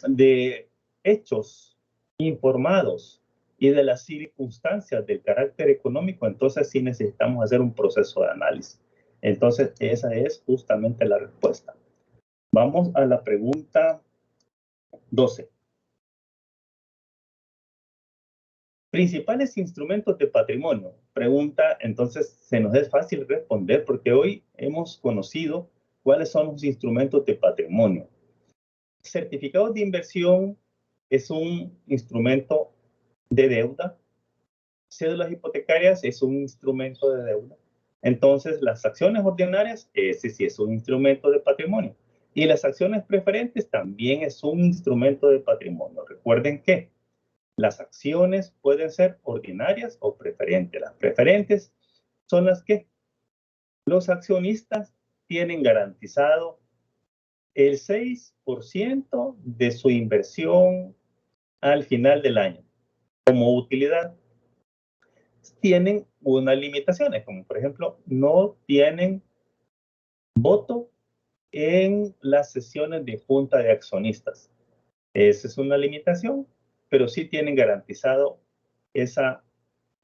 de hechos informados y de las circunstancias del carácter económico, entonces sí necesitamos hacer un proceso de análisis. Entonces, esa es justamente la respuesta. Vamos a la pregunta 12. Principales instrumentos de patrimonio. Pregunta, entonces se nos es fácil responder porque hoy hemos conocido cuáles son los instrumentos de patrimonio. Certificados de inversión es un instrumento de deuda. Cédulas hipotecarias es un instrumento de deuda. Entonces, las acciones ordinarias, ese sí es un instrumento de patrimonio. Y las acciones preferentes también es un instrumento de patrimonio. Recuerden que las acciones pueden ser ordinarias o preferentes. Las preferentes son las que los accionistas tienen garantizado el 6% de su inversión al final del año como utilidad. Tienen unas limitaciones, como por ejemplo, no tienen voto en las sesiones de junta de accionistas. Esa es una limitación, pero sí tienen garantizado esa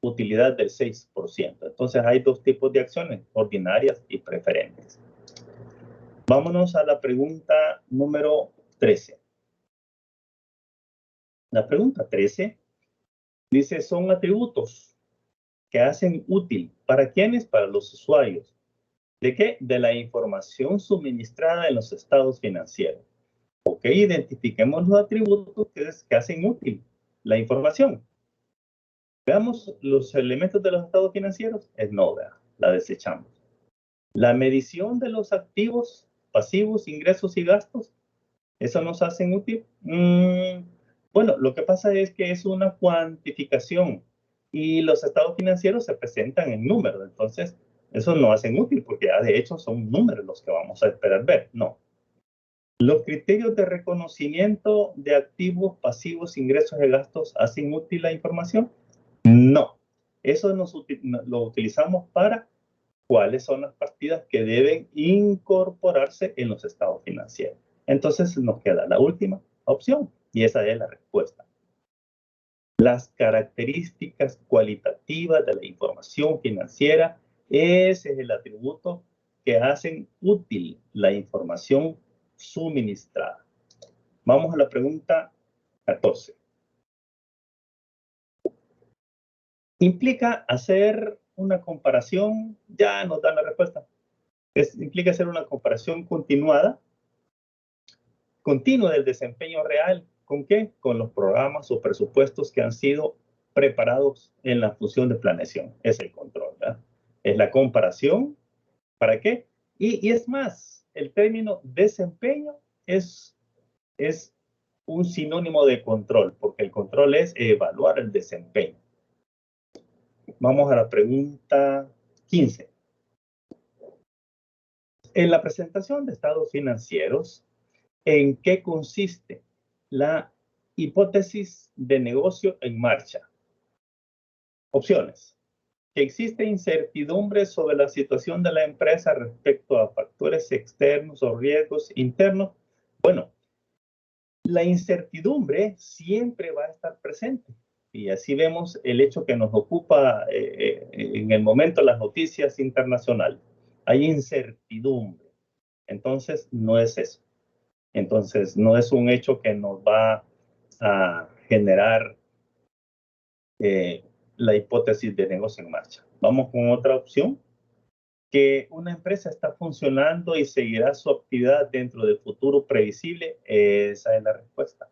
utilidad del 6%. Entonces hay dos tipos de acciones, ordinarias y preferentes. Vámonos a la pregunta número 13. La pregunta 13 dice, son atributos que hacen útil. ¿Para quiénes? Para los usuarios. ¿De qué? De la información suministrada en los estados financieros. Ok, identifiquemos los atributos que hacen útil la información. Veamos los elementos de los estados financieros. No, la desechamos. La medición de los activos, pasivos, ingresos y gastos. ¿Eso nos hace útil? Bueno, lo que pasa es que es una cuantificación y los estados financieros se presentan en números. Entonces, eso no hacen útil porque ya de hecho son números los que vamos a esperar ver. No. ¿Los criterios de reconocimiento de activos, pasivos, ingresos y gastos hacen útil la información? No. Eso lo utilizamos para cuáles son las partidas que deben incorporarse en los estados financieros. Entonces nos queda la última opción y esa es la respuesta. Las características cualitativas de la información financiera, ese es el atributo que hacen útil la información suministrada. Vamos a la pregunta 14. Implica hacer una comparación, ya nos dan la respuesta. Implica hacer una comparación continua del desempeño real. ¿Con qué? Con los programas o presupuestos que han sido preparados en la función de planeación. Es el control, ¿verdad? Es la comparación. ¿Para qué? Y es más, el término desempeño es un sinónimo de control, porque el control es evaluar el desempeño. Vamos a la pregunta 15. En la presentación de estados financieros, ¿en qué consiste la hipótesis de negocio en marcha? Opciones. Que existe incertidumbre sobre la situación de la empresa respecto a factores externos o riesgos internos. Bueno, la incertidumbre siempre va a estar presente. Y así vemos el hecho que nos ocupa en el momento las noticias internacionales. Hay incertidumbre. Entonces, no es eso. Entonces, no es un hecho que nos va a generar la hipótesis de negocio en marcha. Vamos con otra opción. Que una empresa está funcionando y seguirá su actividad dentro del futuro previsible. Esa es la respuesta.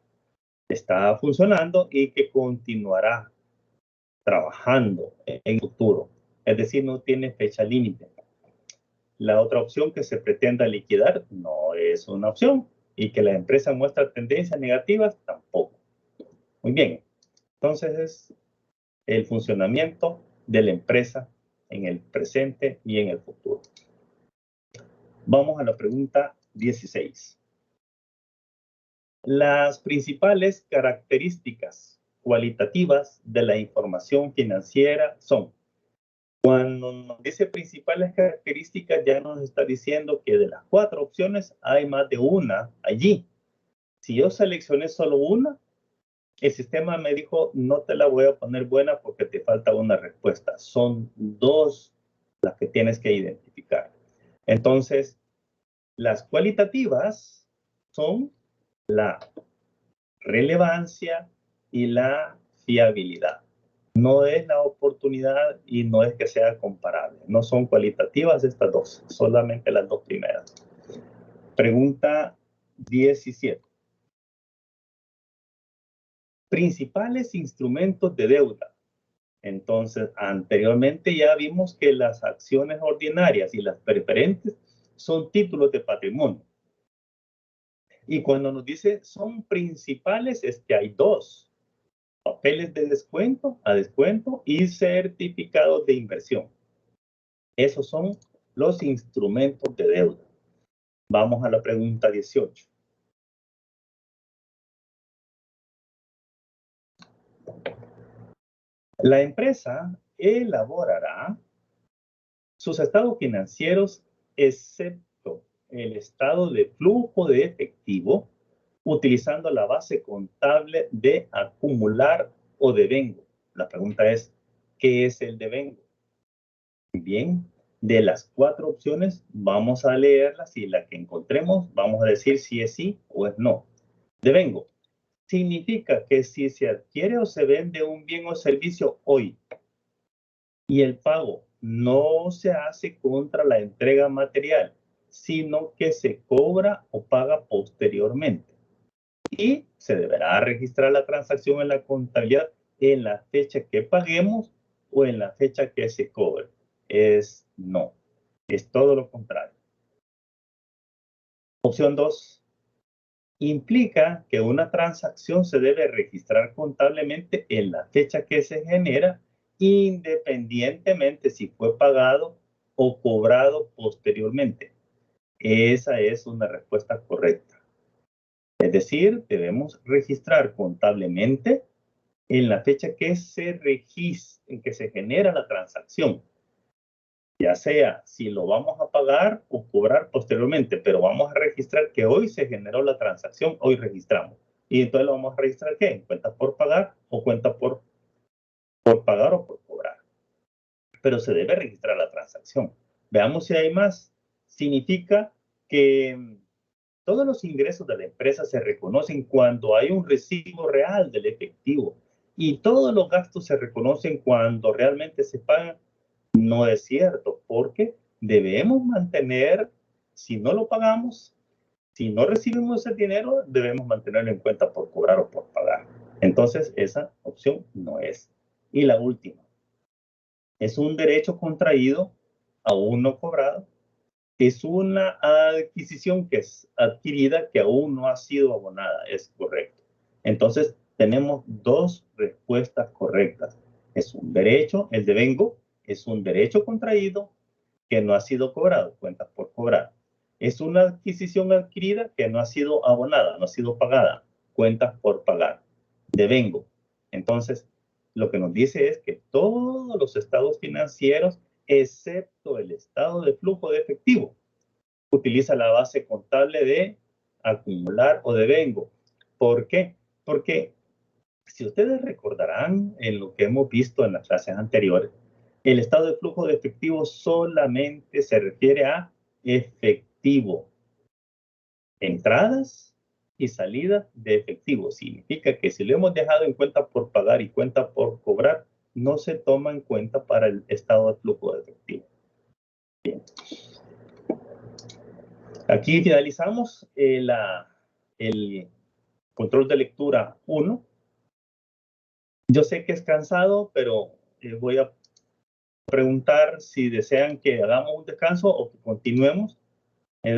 Está funcionando y que continuará trabajando en el futuro. Es decir, no tiene fecha límite. La otra opción, que se pretenda liquidar, no es una opción. Y que la empresa muestra tendencias negativas, tampoco. Muy bien. Entonces es el funcionamiento de la empresa en el presente y en el futuro. Vamos a la pregunta 16. Las principales características cualitativas de la información financiera son. Cuando nos dice principales características, ya nos está diciendo que de las 4 opciones hay más de una allí. Si yo seleccioné solo una, el sistema me dijo, no te la voy a poner buena porque te falta una respuesta. Son 2 las que tienes que identificar. Entonces, las cualitativas son la relevancia y la fiabilidad. No es la oportunidad y no es que sea comparable. No son cualitativas estas 2, solamente las 2 primeras. Pregunta 17. Principales instrumentos de deuda. Entonces, anteriormente ya vimos que las acciones ordinarias y las preferentes son títulos de patrimonio. Y cuando nos dice son principales, es que hay 2. Papeles de descuento, a descuento, y certificados de inversión. Esos son los instrumentos de deuda. Vamos a la pregunta 18. La empresa elaborará sus estados financieros, excepto el estado de flujo de efectivo, utilizando la base contable de acumular o devengo. La pregunta es, ¿qué es el devengo? Bien, de las 4 opciones vamos a leerlas y la que encontremos vamos a decir si es sí o es no. Devengo significa que si se adquiere o se vende un bien o servicio hoy y el pago no se hace contra la entrega material, sino que se cobra o paga posteriormente. Y se deberá registrar la transacción en la contabilidad en la fecha que paguemos o en la fecha que se cobre. Es no, es todo lo contrario. Opción 2. Implica que una transacción se debe registrar contablemente en la fecha que se genera, independientemente si fue pagado o cobrado posteriormente. Esa es una respuesta correcta. Es decir, debemos registrar contablemente en la fecha que se registra, en que se genera la transacción. Ya sea si lo vamos a pagar o cobrar posteriormente, pero vamos a registrar que hoy se generó la transacción, hoy registramos. Y entonces lo vamos a registrar ¿qué? En cuenta por pagar o cuenta por pagar o por cobrar. Pero se debe registrar la transacción. Veamos si hay más. Significa que todos los ingresos de la empresa se reconocen cuando hay un recibo real del efectivo y todos los gastos se reconocen cuando realmente se pagan. No es cierto, porque debemos mantener, si no lo pagamos, si no recibimos ese dinero, debemos mantenerlo en cuenta por cobrar o por pagar. Entonces, esa opción no es. Y la última, es un derecho contraído aún no cobrada, es una adquisición que es adquirida que aún no ha sido abonada, es correcto. Entonces, tenemos dos respuestas correctas. Es un derecho, el devengo, es un derecho contraído que no ha sido cobrado, cuentas por cobrar. Es una adquisición adquirida que no ha sido abonada, no ha sido pagada, cuentas por pagar. Devengo. Entonces, lo que nos dice es que todos los estados financieros, excepto el estado de flujo de efectivo, utiliza la base contable de acumular o devengo. ¿Por qué? Porque si ustedes recordarán en lo que hemos visto en las clases anteriores, el estado de flujo de efectivo solamente se refiere a efectivo. Entradas y salidas de efectivo. Significa que si lo hemos dejado en cuenta por pagar y cuenta por cobrar, no se toma en cuenta para el estado de flujo de efectivo. Bien. Aquí finalizamos el control de lectura 1. Yo sé que es cansado, pero voy a preguntar si desean que hagamos un descanso o que continuemos.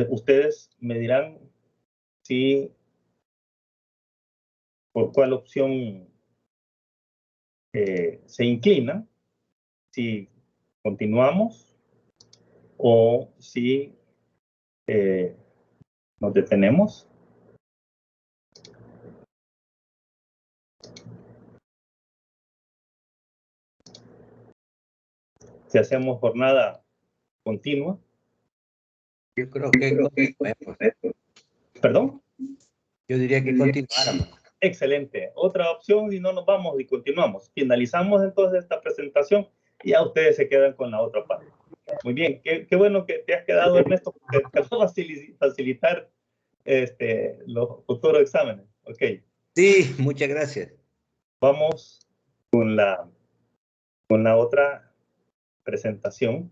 Ustedes me dirán si por cuál opción se inclinan, si continuamos o si nos detenemos. Si hacemos jornada continua. Yo creo que continuemos. ¿Perdón? Yo diría que continuáramos. Excelente. Otra opción y no nos vamos y continuamos. Finalizamos entonces esta presentación y ya ustedes se quedan con la otra parte. Muy bien. Qué bueno que te has quedado, Ernesto, porque te va a facilitar los futuros exámenes. Ok. Sí, muchas gracias. Vamos con la otra presentación.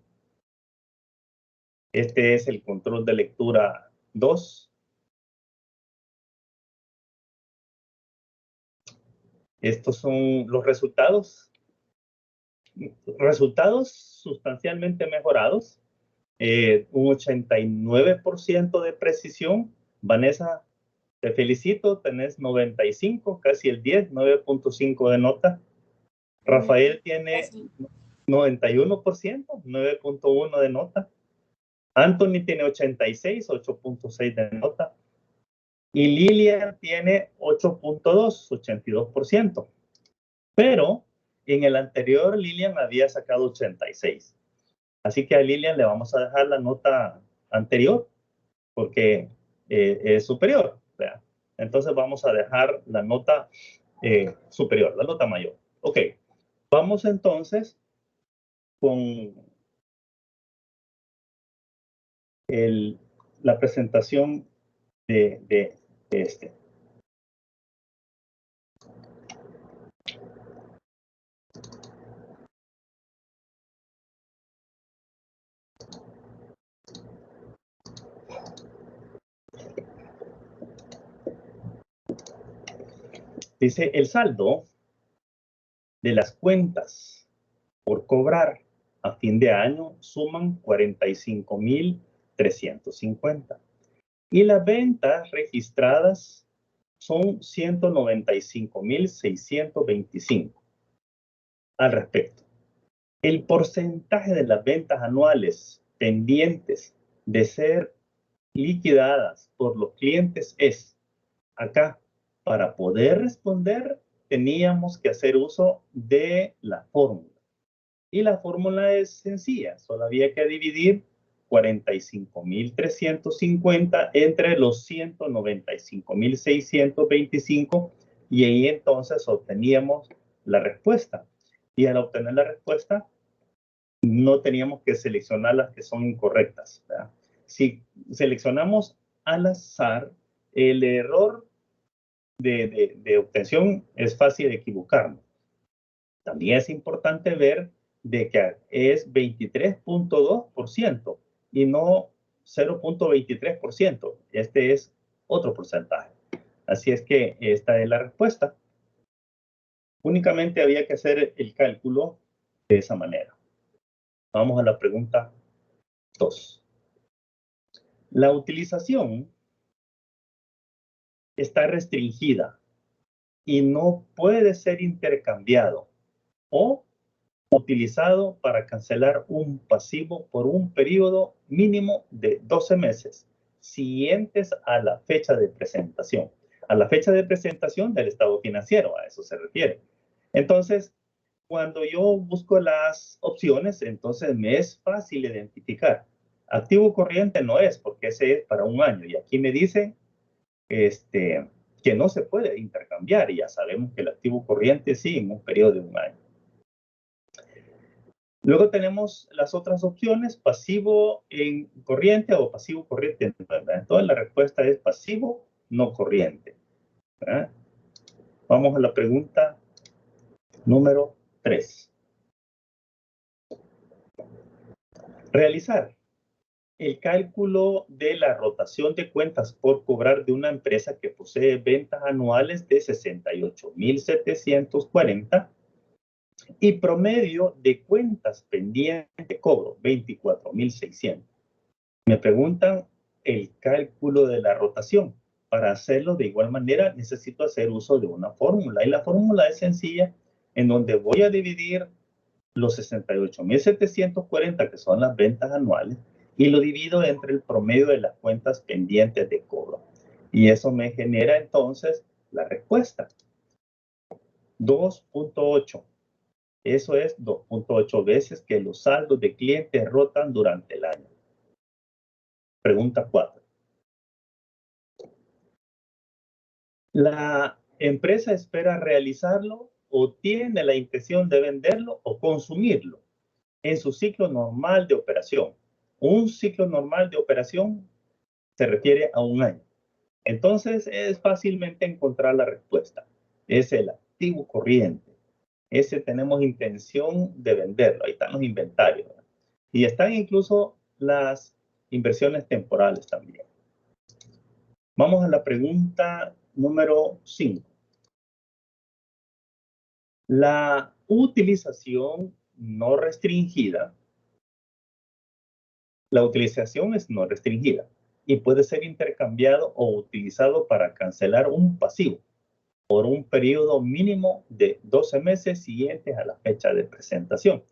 Este es el control de lectura 2. Estos son los resultados. Resultados sustancialmente mejorados. Un 89% de precisión. Vanessa, te felicito, tenés 95, casi el 10, 9.5 de nota. Rafael tiene 91%, 9.1 de nota. Anthony tiene 86, 8.6 de nota. Y Lilian tiene 8.2, 82%. Pero en el anterior Lilian había sacado 86. Así que a Lilian le vamos a dejar la nota anterior porque es superior. ¿Verdad? Entonces vamos a dejar la nota superior, la nota mayor. Ok, vamos entonces con la presentación de este. Dice, el saldo de las cuentas por cobrar a fin de año suman 45,350. Y las ventas registradas son 195,625. Al respecto, el porcentaje de las ventas anuales pendientes de ser liquidadas por los clientes es, acá, para poder responder, teníamos que hacer uso de la fórmula. Y la fórmula es sencilla, solo había que dividir 45,350 entre los 195,625 y ahí entonces obteníamos la respuesta. Y al obtener la respuesta, no teníamos que seleccionar las que son incorrectas, ¿verdad? Si seleccionamos al azar, el error de obtención es fácil de equivocarnos. También es importante ver de que es 23.2% y no 0.23%. Este es otro porcentaje. Así es que esta es la respuesta. Únicamente había que hacer el cálculo de esa manera. Vamos a la pregunta 2. La utilización está restringida y no puede ser intercambiado o utilizado para cancelar un pasivo por un periodo mínimo de 12 meses siguientes a la fecha de presentación. A la fecha de presentación del estado financiero, a eso se refiere. Entonces, cuando yo busco las opciones, entonces me es fácil identificar. Activo corriente no es, porque ese es para un año. Y aquí me dice que no se puede intercambiar. Y ya sabemos que el activo corriente sí, en un periodo de un año. Luego tenemos las otras opciones, pasivo en corriente o pasivo corriente. Entonces la respuesta es pasivo no corriente. ¿Verdad? Vamos a la pregunta número 3. Realizar el cálculo de la rotación de cuentas por cobrar de una empresa que posee ventas anuales de 68,740 y promedio de cuentas pendientes de cobro 24,600. Me preguntan el cálculo de la rotación. Para hacerlo de igual manera necesito hacer uso de una fórmula y la fórmula es sencilla, en donde voy a dividir los 68,740 que son las ventas anuales y lo divido entre el promedio de las cuentas pendientes de cobro. Y eso me genera entonces la respuesta. 2.8. Eso es 2.8 veces que los saldos de clientes rotan durante el año. Pregunta 4. La empresa espera realizarlo o tiene la intención de venderlo o consumirlo en su ciclo normal de operación. Un ciclo normal de operación se refiere a un año. Entonces es fácilmente encontrar la respuesta. Es el activo corriente. Ese tenemos intención de venderlo. Ahí están los inventarios, ¿verdad? Y están incluso las inversiones temporales también. Vamos a la pregunta número 5. La utilización no restringida. La utilización es no restringida y puede ser intercambiado o utilizado para cancelar un pasivo por un periodo mínimo de 12 meses siguientes a la fecha de presentación.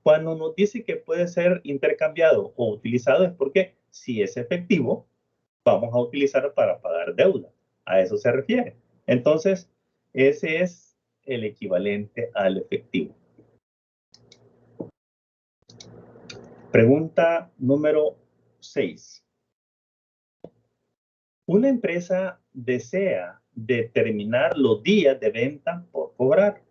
Cuando nos dice que puede ser intercambiado o utilizado es porque si es efectivo, vamos a utilizar para pagar deuda. A eso se refiere. Entonces, ese es el equivalente al efectivo. Pregunta número 6. Una empresa desea determinar los días de venta por cobrar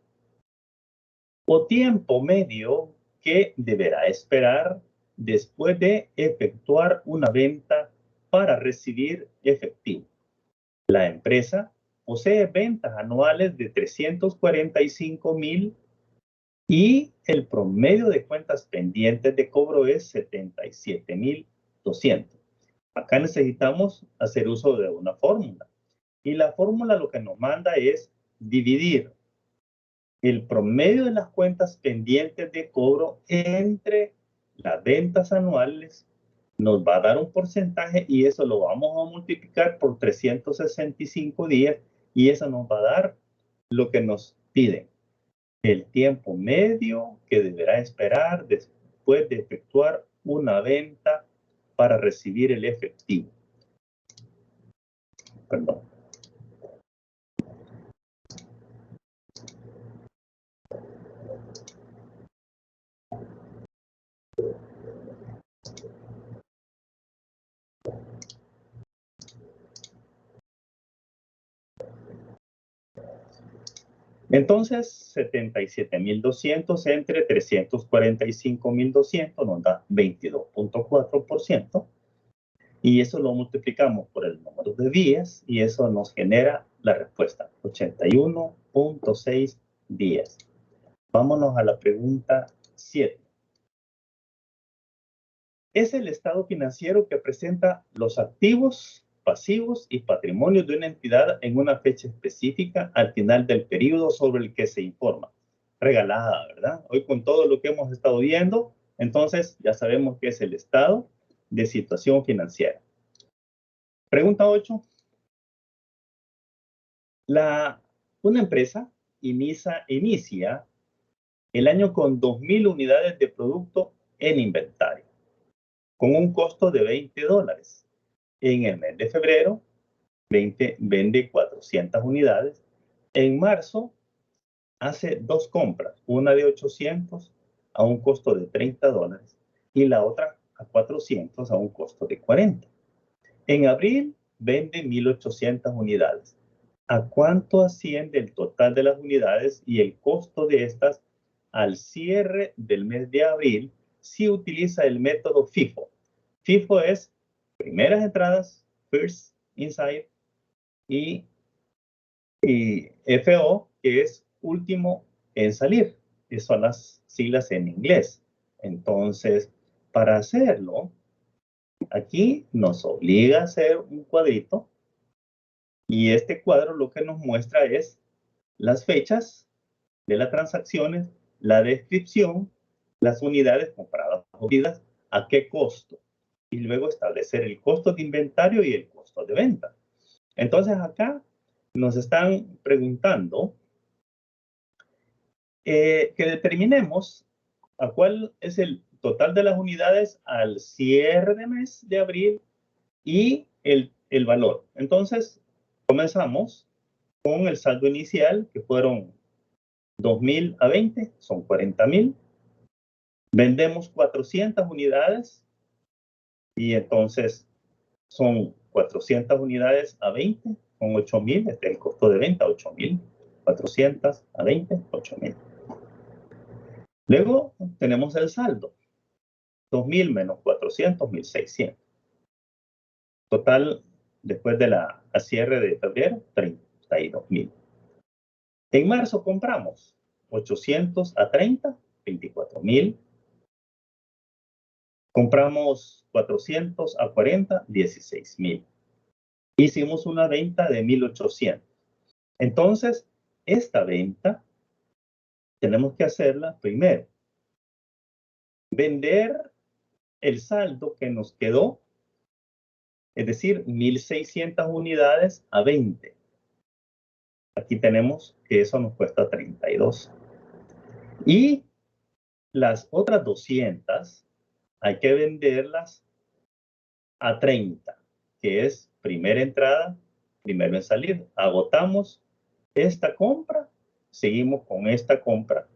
o tiempo medio que deberá esperar después de efectuar una venta para recibir efectivo. La empresa posee ventas anuales de 345,000 y el promedio de cuentas pendientes de cobro es 77,200. Acá necesitamos hacer uso de una fórmula. Y la fórmula lo que nos manda es dividir el promedio de las cuentas pendientes de cobro entre las ventas anuales. Nos va a dar un porcentaje y eso lo vamos a multiplicar por 365 días y eso nos va a dar lo que nos piden. El tiempo medio que deberá esperar después de efectuar una venta para recibir el efectivo. Perdón. Entonces, 77,200 entre 345,200 nos da 22.4%. Y eso lo multiplicamos por el número de días y eso nos genera la respuesta, 81.6 días. Vámonos a la pregunta 7. Es el estado financiero que presenta los activos, pasivos y patrimonios de una entidad en una fecha específica al final del periodo sobre el que se informa. Regalada, ¿verdad? Hoy con todo lo que hemos estado viendo, entonces ya sabemos que es el estado de situación financiera. Pregunta 8. Una empresa inicia el año con 2,000 unidades de producto en inventario, con un costo de $20. En el mes de febrero, vende 400 unidades. En marzo, hace 2 compras, una de 800 a un costo de $30 y la otra a 400 a un costo de 40. En abril, vende 1,800 unidades. ¿A cuánto asciende el total de las unidades y el costo de estas al cierre del mes de abril si utiliza el método FIFO? FIFO es primeras entradas, first inside, y FO, que es último en salir. Esas son las siglas en inglés. Entonces, para hacerlo, aquí nos obliga a hacer un cuadrito. Y este cuadro lo que nos muestra es las fechas de las transacciones, la descripción, las unidades compradas o vendidas, a qué costo. Y luego establecer el costo de inventario y el costo de venta. Entonces acá nos están preguntando que determinemos a cuál es el total de las unidades al cierre de mes de abril y el valor. Entonces, comenzamos con el saldo inicial, que fueron 2,000 a 20, son 40,000. Vendemos 400 unidades y entonces son 400 unidades a 20, son 8,000, este es el costo de venta, 8,000. 400 a 20, 8,000. Luego tenemos el saldo, 2,000 menos 400, 1,600. Total, después de la cierre de febrero, 32,000. En marzo compramos 800 a 30, 24,000. Compramos 400 a 40, 16,000. Hicimos una venta de 1,800. Entonces, esta venta tenemos que hacerla primero. Vender el saldo que nos quedó, es decir, 1,600 unidades a 20. Aquí tenemos que eso nos cuesta 32. Y las otras 200 hay que venderlas a 30, que es primera entrada, primero en salir. Agotamos esta compra, seguimos con esta compra.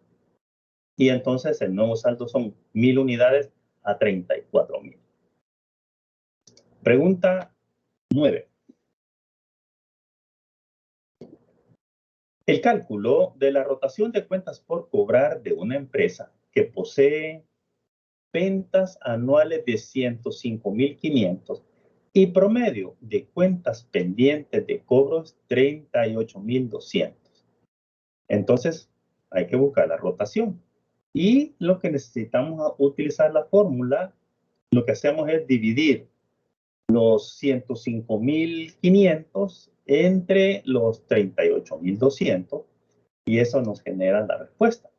Y entonces el nuevo saldo son 1,000 unidades a 34,000. Pregunta 9. El cálculo de la rotación de cuentas por cobrar de una empresa que posee ventas anuales de 105,500 y promedio de cuentas pendientes de cobros 38,200. Entonces, hay que buscar la rotación. Y lo que necesitamos utilizar la fórmula, lo que hacemos es dividir los 105,500 entre los 38,200 y eso nos genera la respuesta.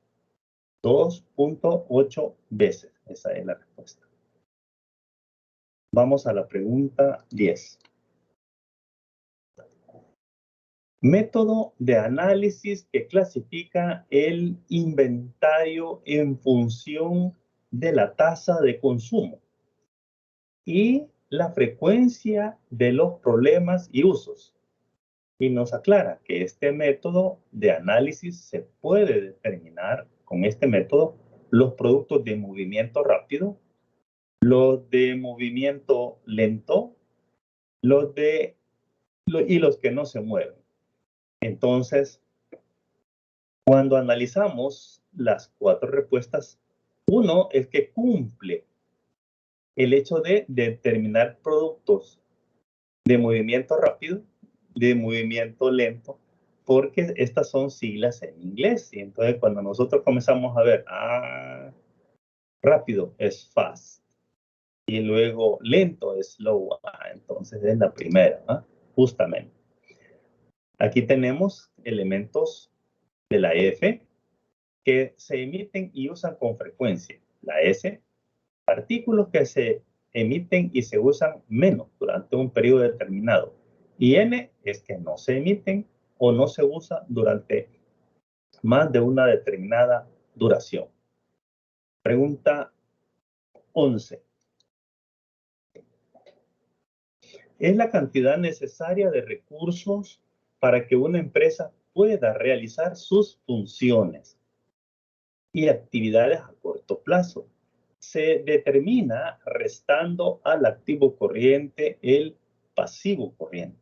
2.8 veces. Esa es la respuesta. Vamos a la pregunta 10. Método de análisis que clasifica el inventario en función de la tasa de consumo y la frecuencia de los problemas y usos. Y nos aclara que este método de análisis se puede determinar con este método los productos de movimiento rápido, los de movimiento lento, y los que no se mueven. Entonces, cuando analizamos las 4 respuestas, uno es que cumple el hecho de determinar productos de movimiento rápido, de movimiento lento, porque estas son siglas en inglés. Y entonces cuando nosotros comenzamos a ver, rápido es fast, y luego lento es slow, entonces es la primera, justamente. Aquí tenemos elementos de la F que se emiten y usan con frecuencia. La S, artículos que se emiten y se usan menos durante un periodo determinado. Y N es que no se emiten o no se usa durante más de una determinada duración. Pregunta 11. Es la cantidad necesaria de recursos para que una empresa pueda realizar sus funciones y actividades a corto plazo. Se determina restando al activo corriente el pasivo corriente.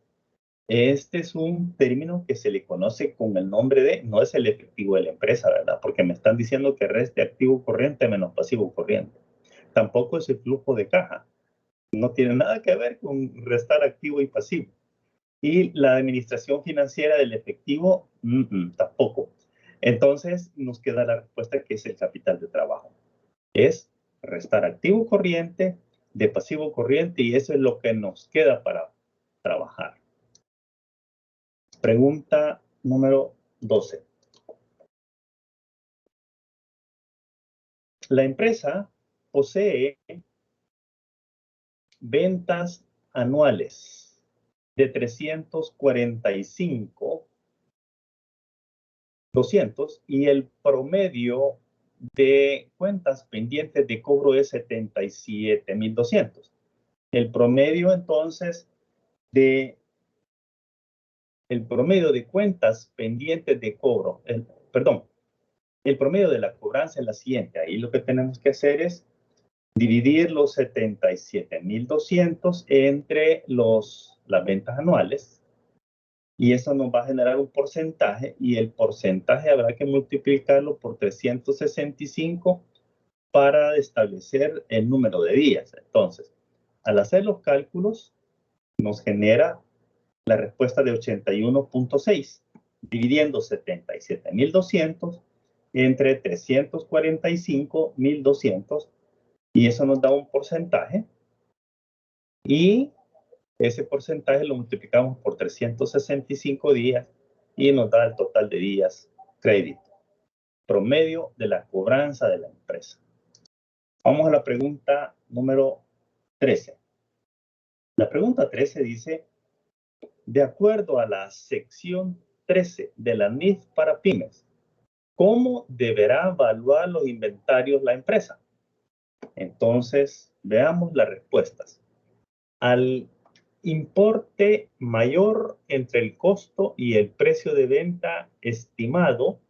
Este es un término que se le conoce con el nombre de, no es el efectivo de la empresa, ¿verdad? Porque me están diciendo que reste activo corriente menos pasivo corriente. Tampoco es el flujo de caja. No tiene nada que ver con restar activo y pasivo. Y la administración financiera del efectivo, tampoco. Entonces nos queda la respuesta que es el capital de trabajo. Es restar activo corriente de pasivo corriente y eso es lo que nos queda para trabajar. Pregunta número 12. La empresa posee ventas anuales de 345,200 y el promedio de cuentas pendientes de cobro es 77,200. El promedio entonces el promedio de cuentas pendientes de cobro, el promedio de la cobranza es la siguiente. Ahí lo que tenemos que hacer es dividir los 77,200 entre las ventas anuales y eso nos va a generar un porcentaje y el porcentaje habrá que multiplicarlo por 365 para establecer el número de días. Entonces, al hacer los cálculos, nos genera la respuesta de 81,6, dividiendo 77,200 entre 345,200 y eso nos da un porcentaje y ese porcentaje lo multiplicamos por 365 días y nos da el total de días crédito, promedio de la cobranza de la empresa. Vamos a la pregunta número 13. La pregunta 13 dice, de acuerdo a la sección 13 de la NIF para pymes, ¿cómo deberá evaluar los inventarios la empresa? Entonces, veamos las respuestas. Al importe mayor entre el costo y el precio de venta estimado,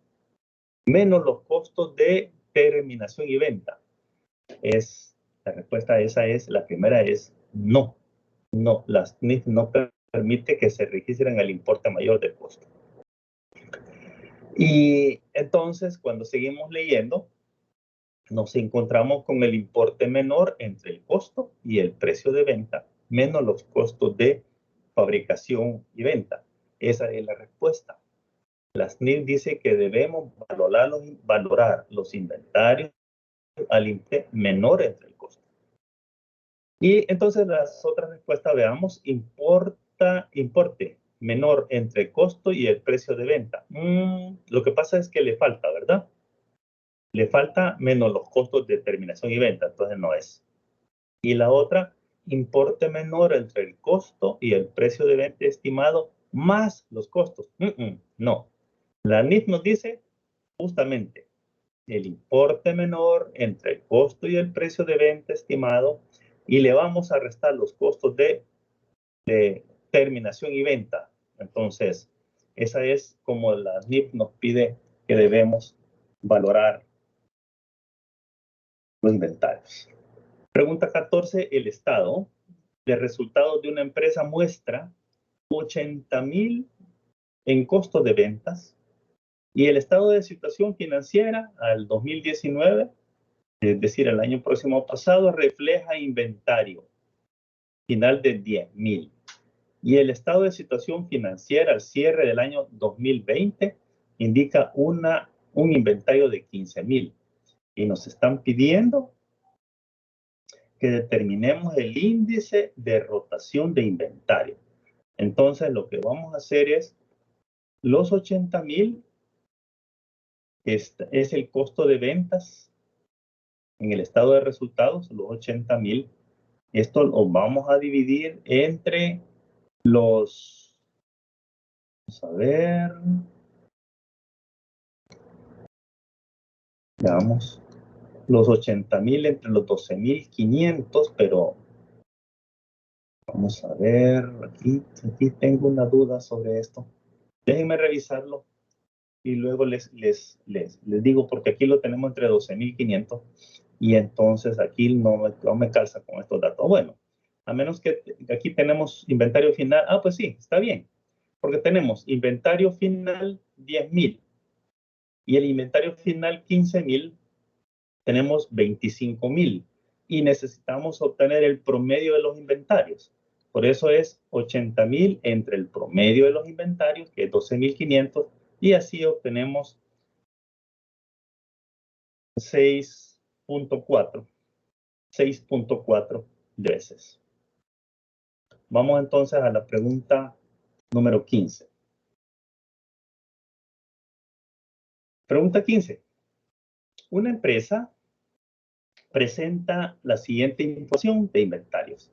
menos los costos de terminación y venta. La respuesta a esa es, la primera es no. No, las NIF no permite que se registren el importe mayor del costo. Y entonces, cuando seguimos leyendo, nos encontramos con el importe menor entre el costo y el precio de venta, menos los costos de fabricación y venta. Esa es la respuesta. La SNIF dice que debemos valorar los inventarios al importe menor entre el costo. Y entonces las otras respuestas, veamos, importe menor entre el costo y el precio de venta. Lo que pasa es que le falta, ¿verdad? Le falta menos los costos de terminación y venta, entonces no es. Y la otra, importe menor entre el costo y el precio de venta estimado más los costos. No. La NIF nos dice justamente el importe menor entre el costo y el precio de venta estimado y le vamos a restar los costos de terminación y venta. Entonces, esa es como la NIF nos pide que debemos valorar los inventarios. Pregunta 14. El estado de resultados de una empresa muestra 80,000 en costos de ventas y el estado de situación financiera al 2019, es decir, el año próximo pasado, refleja inventario final de 10,000. Y el estado de situación financiera al cierre del año 2020 indica un inventario de 15,000. Y nos están pidiendo que determinemos el índice de rotación de inventario. Entonces, lo que vamos a hacer es, los 80,000 es el costo de ventas en el estado de resultados, los 80,000 Esto lo vamos a dividir entre los, vamos a ver, veamos, los 80,000 entre los 12,500, pero vamos a ver, aquí tengo una duda sobre esto. Déjenme revisarlo y luego les digo, porque aquí lo tenemos entre 12,500 y entonces aquí no me calza con estos datos. Bueno, a menos que aquí tenemos inventario final. Ah, pues sí, está bien, porque tenemos inventario final 10,000 y el inventario final 15,000, tenemos 25,000 y necesitamos obtener el promedio de los inventarios. Por eso es 80,000 entre el promedio de los inventarios, que es 12,500, y así obtenemos 6.4 veces. Vamos entonces a la pregunta número 15. Pregunta 15. Una empresa presenta la siguiente información de inventarios.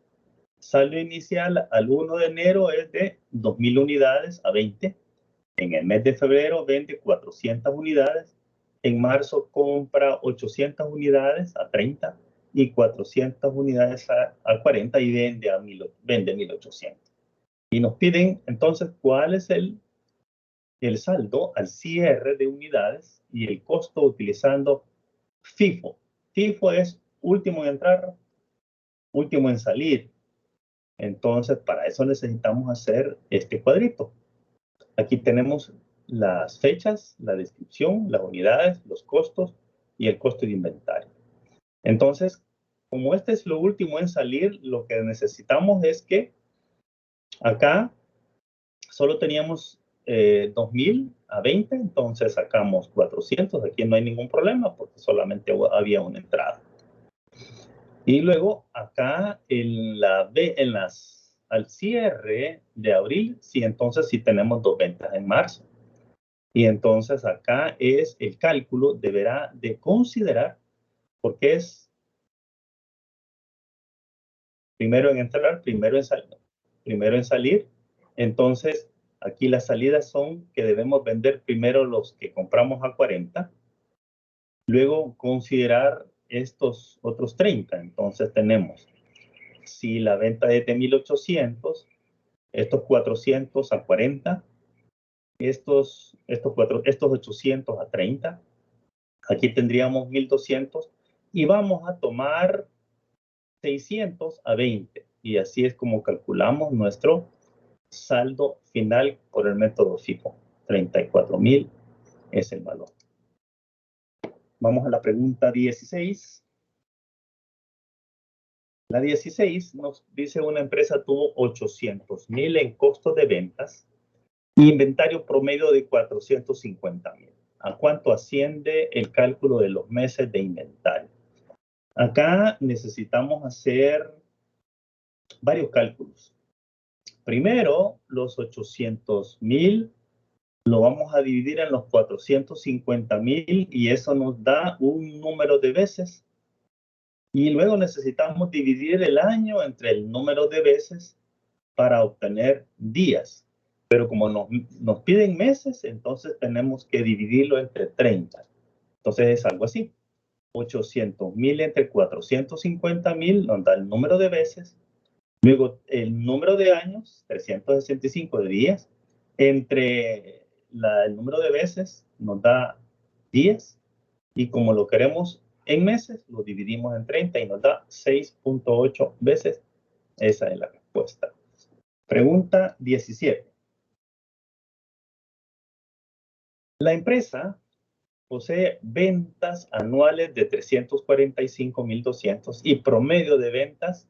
Saldo inicial al 1 de enero es de 2,000 unidades a 20. En el mes de febrero vende 400 unidades. En marzo compra 800 unidades a 30 y 400 unidades a 40 y vende 1,800. Y nos piden entonces cuál es el saldo al cierre de unidades y el costo utilizando FIFO. FIFO es último en entrar, último en salir. Entonces, para eso necesitamos hacer este cuadrito. Aquí tenemos las fechas, la descripción, las unidades, los costos y el costo de inventario. Entonces, como este es lo último en salir, lo que necesitamos es que acá solo teníamos 2,000 a 20, entonces sacamos 400. Aquí no hay ningún problema porque solamente había una entrada. Y luego acá al cierre de abril, sí, entonces sí tenemos 2 ventas en marzo. Y entonces acá es el cálculo, deberá de considerar, porque es primero en entrar, primero en salir. Entonces aquí las salidas son que debemos vender primero los que compramos a 40, luego considerar estos otros 30. Entonces tenemos, si la venta es de 1,800, estos 400 a 40, estos 800 a 30, aquí tendríamos 1,200 y vamos a tomar 600 a 20 y así es como calculamos nuestro saldo final por el método FIFO. 34,000 es el valor. Vamos a la pregunta 16. La 16 nos dice una empresa tuvo 800,000 en costos de ventas y inventario promedio de 450,000. ¿A cuánto asciende el cálculo de los meses de inventario? Acá necesitamos hacer varios cálculos. Primero, los 800,000 lo vamos a dividir en los 450,000 y eso nos da un número de veces. Y luego necesitamos dividir el año entre el número de veces para obtener días. Pero como nos piden meses, entonces tenemos que dividirlo entre 30. Entonces es algo así. 800,000 entre 450,000 nos da el número de veces. Luego el número de años, 365 de días, entre el número de veces nos da 10. Y como lo queremos en meses, lo dividimos en 30 y nos da 6.8 veces. Esa es la respuesta. Pregunta 17. La empresa posee ventas anuales de 345,200 y promedio de ventas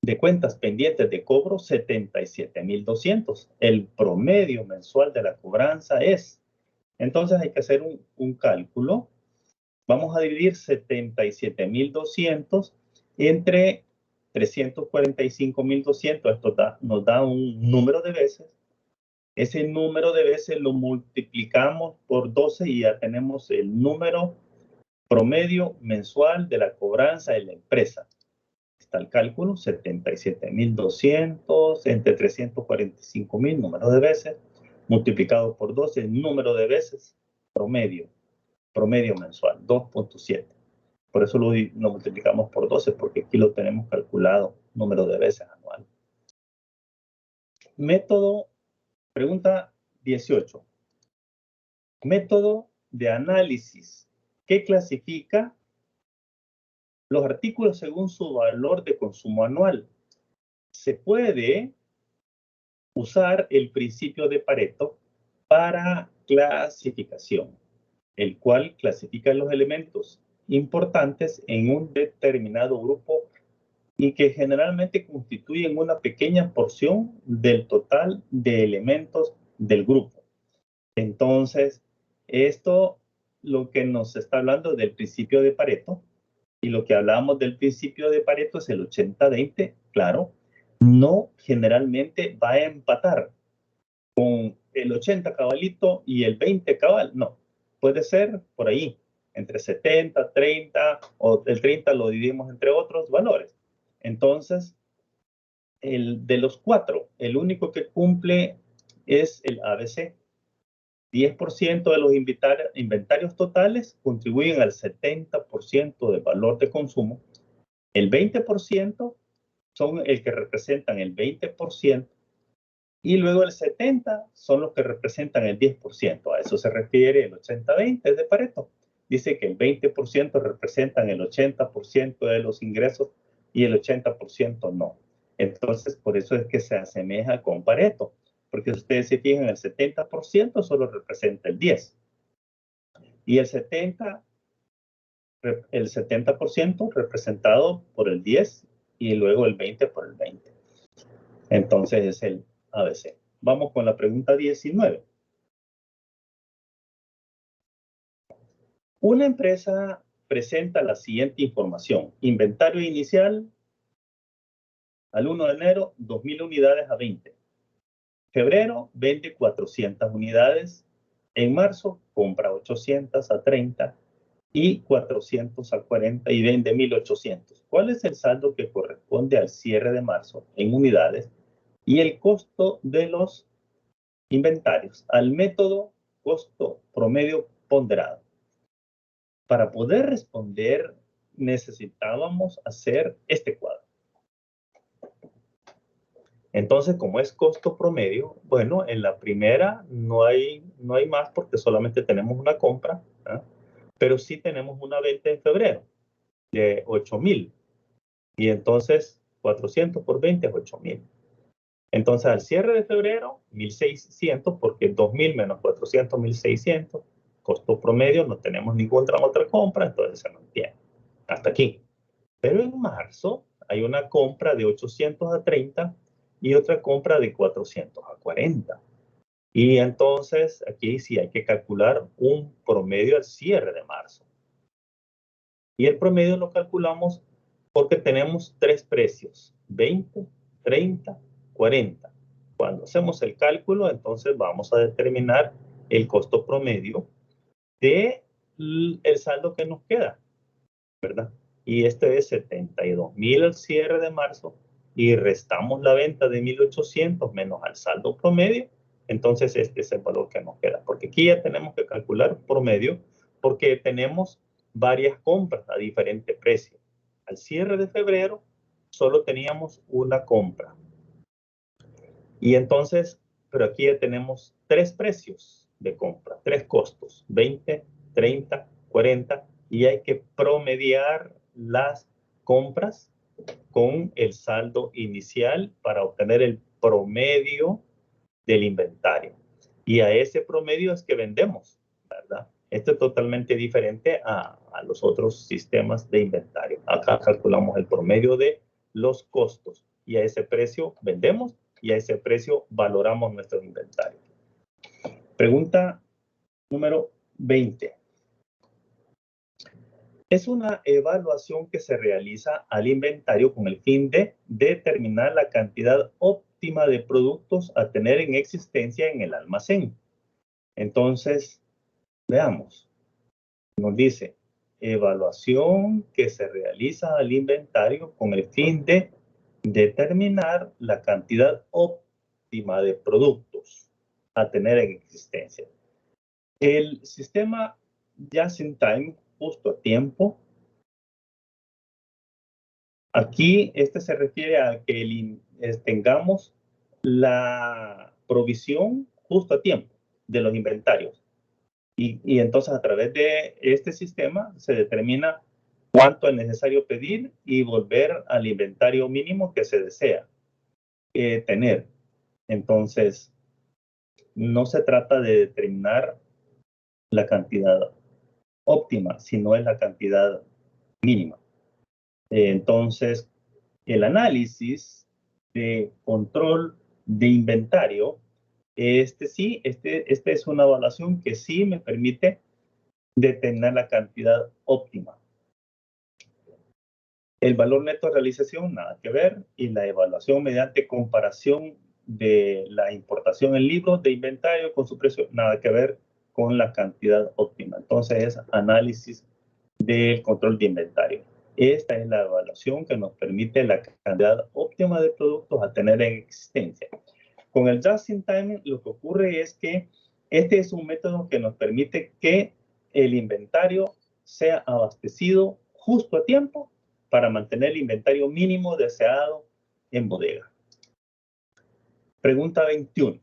de cuentas pendientes de cobro 77,200. El promedio mensual de la cobranza es. Entonces hay que hacer un cálculo. Vamos a dividir 77,200 entre 345,200. Esto nos da un número de veces. Ese número de veces lo multiplicamos por 12 y ya tenemos el número promedio mensual de la cobranza de la empresa. está el cálculo, 77.200 entre 345.000 número de veces, multiplicado por 12, el número de veces promedio mensual, 2.7. Por eso lo multiplicamos por 12, porque aquí lo tenemos calculado, número de veces anual. Método, pregunta 18. Método de análisis que clasifica los artículos según su valor de consumo anual. Se puede usar el principio de Pareto para clasificación, el cual clasifica los elementos importantes en un determinado grupo y que generalmente constituyen una pequeña porción del total de elementos del grupo. Entonces, esto lo que nos está hablando del principio de Pareto, y lo que hablábamos del principio de Pareto es el 80-20, claro, no generalmente va a empatar con el 80 cabalito y el 20 cabal, no, puede ser por ahí, entre 70, 30, o el 30 lo dividimos entre otros valores. Entonces, de los 4, el único que cumple es el ABC. 10% de los inventarios totales contribuyen al 70% del valor de consumo. El 20% son el que representan el 20%. Y luego el 70% son los que representan el 10%. A eso se refiere el 80-20 de Pareto. Dice que el 20% representan el 80% de los ingresos y el 80% no. Entonces, por eso es que se asemeja con Pareto. Porque si ustedes se fijan, el 70% solo representa el 10%. Y el 70% representado por el 10% y luego el 20% por el 20%. Entonces es el ABC. Vamos con la pregunta 19. Una empresa presenta la siguiente información. Inventario inicial al 1 de enero, 2.000 unidades a 20. Febrero vende 400 unidades. En marzo compra 800 a 30 y 400 a 40 y vende 1.800. ¿Cuál es el saldo que corresponde al cierre de marzo en unidades y el costo de los inventarios al método costo promedio ponderado? Para poder responder necesitábamos hacer este cuadro. Entonces, como es costo promedio, bueno, en la primera no hay más porque solamente tenemos una compra, ¿eh? Pero sí tenemos una venta en febrero de 8.000. Y entonces 400 por 20 es 8.000. Entonces, al cierre de febrero, 1.600, porque 2.000 menos 400, 1.600. Costo promedio, no tenemos ninguna otra compra, entonces se mantiene. Hasta aquí. Pero en marzo hay una compra de 800 a 30 y otra compra de 400 a 40. Y entonces aquí sí hay que calcular un promedio al cierre de marzo. Y el promedio lo calculamos porque tenemos 3 precios, 20, 30, 40. Cuando hacemos el cálculo, entonces vamos a determinar el costo promedio de el saldo que nos queda, ¿verdad? Y este es 72.000 al cierre de marzo y restamos la venta de 1.800 menos al saldo promedio, entonces este es el valor que nos queda. Porque aquí ya tenemos que calcular promedio porque tenemos varias compras a diferente precio. Al cierre de febrero solo teníamos una compra. Y entonces, pero aquí ya tenemos 3 precios de compra, 3 costos, 20, 30, 40, y hay que promediar las compras con el saldo inicial para obtener el promedio del inventario. Y a ese promedio es que vendemos, ¿verdad? Esto es totalmente diferente a los otros sistemas de inventario. Acá calculamos el promedio de los costos y a ese precio vendemos y a ese precio valoramos nuestro inventario. Pregunta número 20. Es una evaluación que se realiza al inventario con el fin de determinar la cantidad óptima de productos a tener en existencia en el almacén. Entonces, veamos. Nos dice, evaluación que se realiza al inventario con el fin de determinar la cantidad óptima de productos a tener en existencia. El sistema Just in Time, justo a tiempo, aquí se refiere a que tengamos la provisión justo a tiempo de los inventarios. Y entonces a través de este sistema se determina cuánto es necesario pedir y volver al inventario mínimo que se desea tener. Entonces, no se trata de determinar la cantidad óptima, sino es la cantidad mínima. Entonces, el análisis de control de inventario, esta es una evaluación que sí me permite determinar la cantidad óptima. El valor neto de realización, nada que ver, y la evaluación mediante comparación de la importación en libros de inventario con su precio, nada que ver con la cantidad óptima. Entonces es análisis del control de inventario. Esta es la evaluación que nos permite la cantidad óptima de productos a tener en existencia. Con el Just in Time lo que ocurre es que este es un método que nos permite que el inventario sea abastecido justo a tiempo para mantener el inventario mínimo deseado en bodega. Pregunta 21.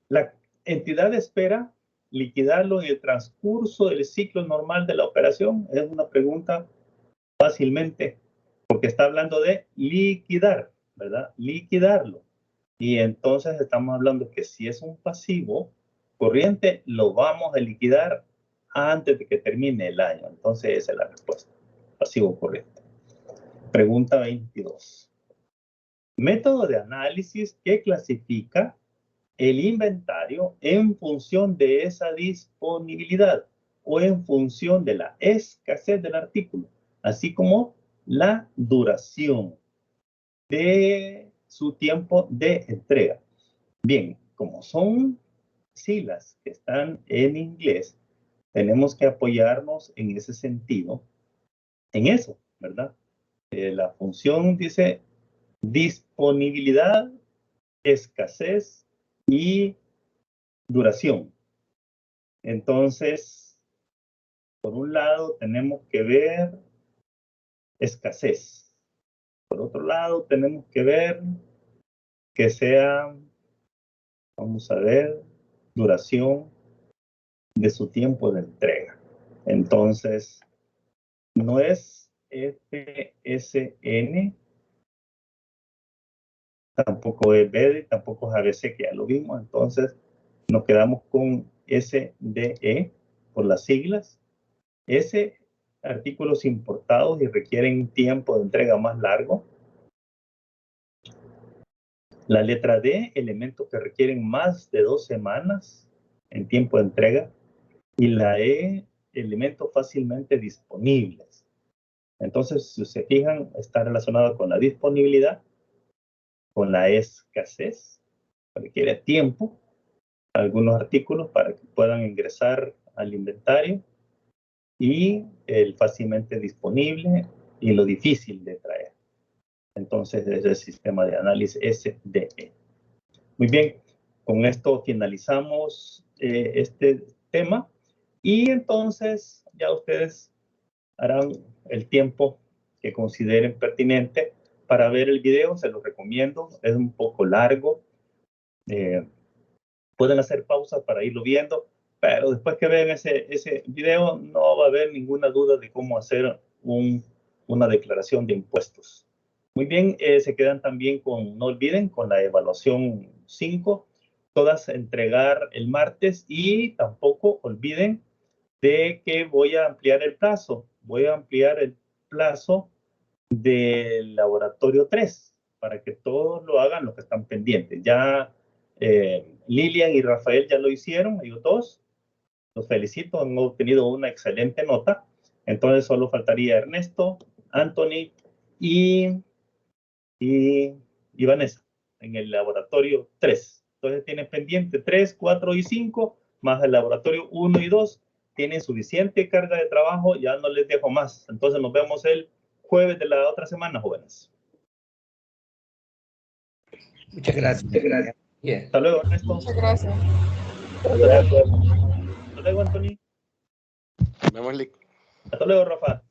La entidad espera liquidarlo en el transcurso del ciclo normal de la operación. Es una pregunta fácilmente, porque está hablando de liquidar, ¿verdad? Liquidarlo. Y entonces estamos hablando que si es un pasivo corriente, lo vamos a liquidar antes de que termine el año. Entonces esa es la respuesta. Pasivo corriente. Pregunta 22. Método de análisis que clasifica el inventario en función de esa disponibilidad o en función de la escasez del artículo, así como la duración de su tiempo de entrega. Bien, como son siglas que están en inglés, tenemos que apoyarnos en ese sentido, en eso, ¿verdad? La función dice disponibilidad, escasez y duración. Entonces, por un lado tenemos que ver escasez. Por otro lado tenemos que ver que sea, vamos a ver, duración de su tiempo de entrega. Entonces, no es FSN, tampoco es BD, tampoco es ABC, que ya lo vimos. Entonces, nos quedamos con SDE por las siglas. S, artículos importados y requieren tiempo de entrega más largo. La letra D, elementos que requieren más de 2 semanas en tiempo de entrega. Y la E, elementos fácilmente disponibles. Entonces, si se fijan, está relacionado con la disponibilidad, con la escasez, requiere tiempo, algunos artículos para que puedan ingresar al inventario, y el fácilmente disponible y lo difícil de traer. Entonces, es el sistema de análisis SDE. Muy bien, con esto finalizamos este tema, y entonces ya ustedes harán el tiempo que consideren pertinente para ver el video. Se los recomiendo, es un poco largo. Pueden hacer pausas para irlo viendo, pero después que vean ese video no va a haber ninguna duda de cómo hacer una declaración de impuestos. Muy bien, se quedan también con, no olviden, con la evaluación 5, todas entregar el martes, y tampoco olviden de que voy a ampliar el plazo. Voy a ampliar el plazo del laboratorio 3 para que todos lo hagan los que están pendientes. Ya Lilian y Rafael ya lo hicieron, ellos dos. Los felicito, han obtenido una excelente nota. Entonces solo faltaría Ernesto, Anthony y Vanessa en el laboratorio 3. Entonces tienen pendiente 3, 4 y 5. más el laboratorio 1 y 2 tienen suficiente carga de trabajo, ya no les dejo más. Entonces nos vemos el jueves de la otra semana, jóvenes. Muchas gracias. Bien. Hasta luego, Ernesto. Muchas gracias. Hasta luego, Anthony. Vemos, Lick. Hasta luego, Rafa.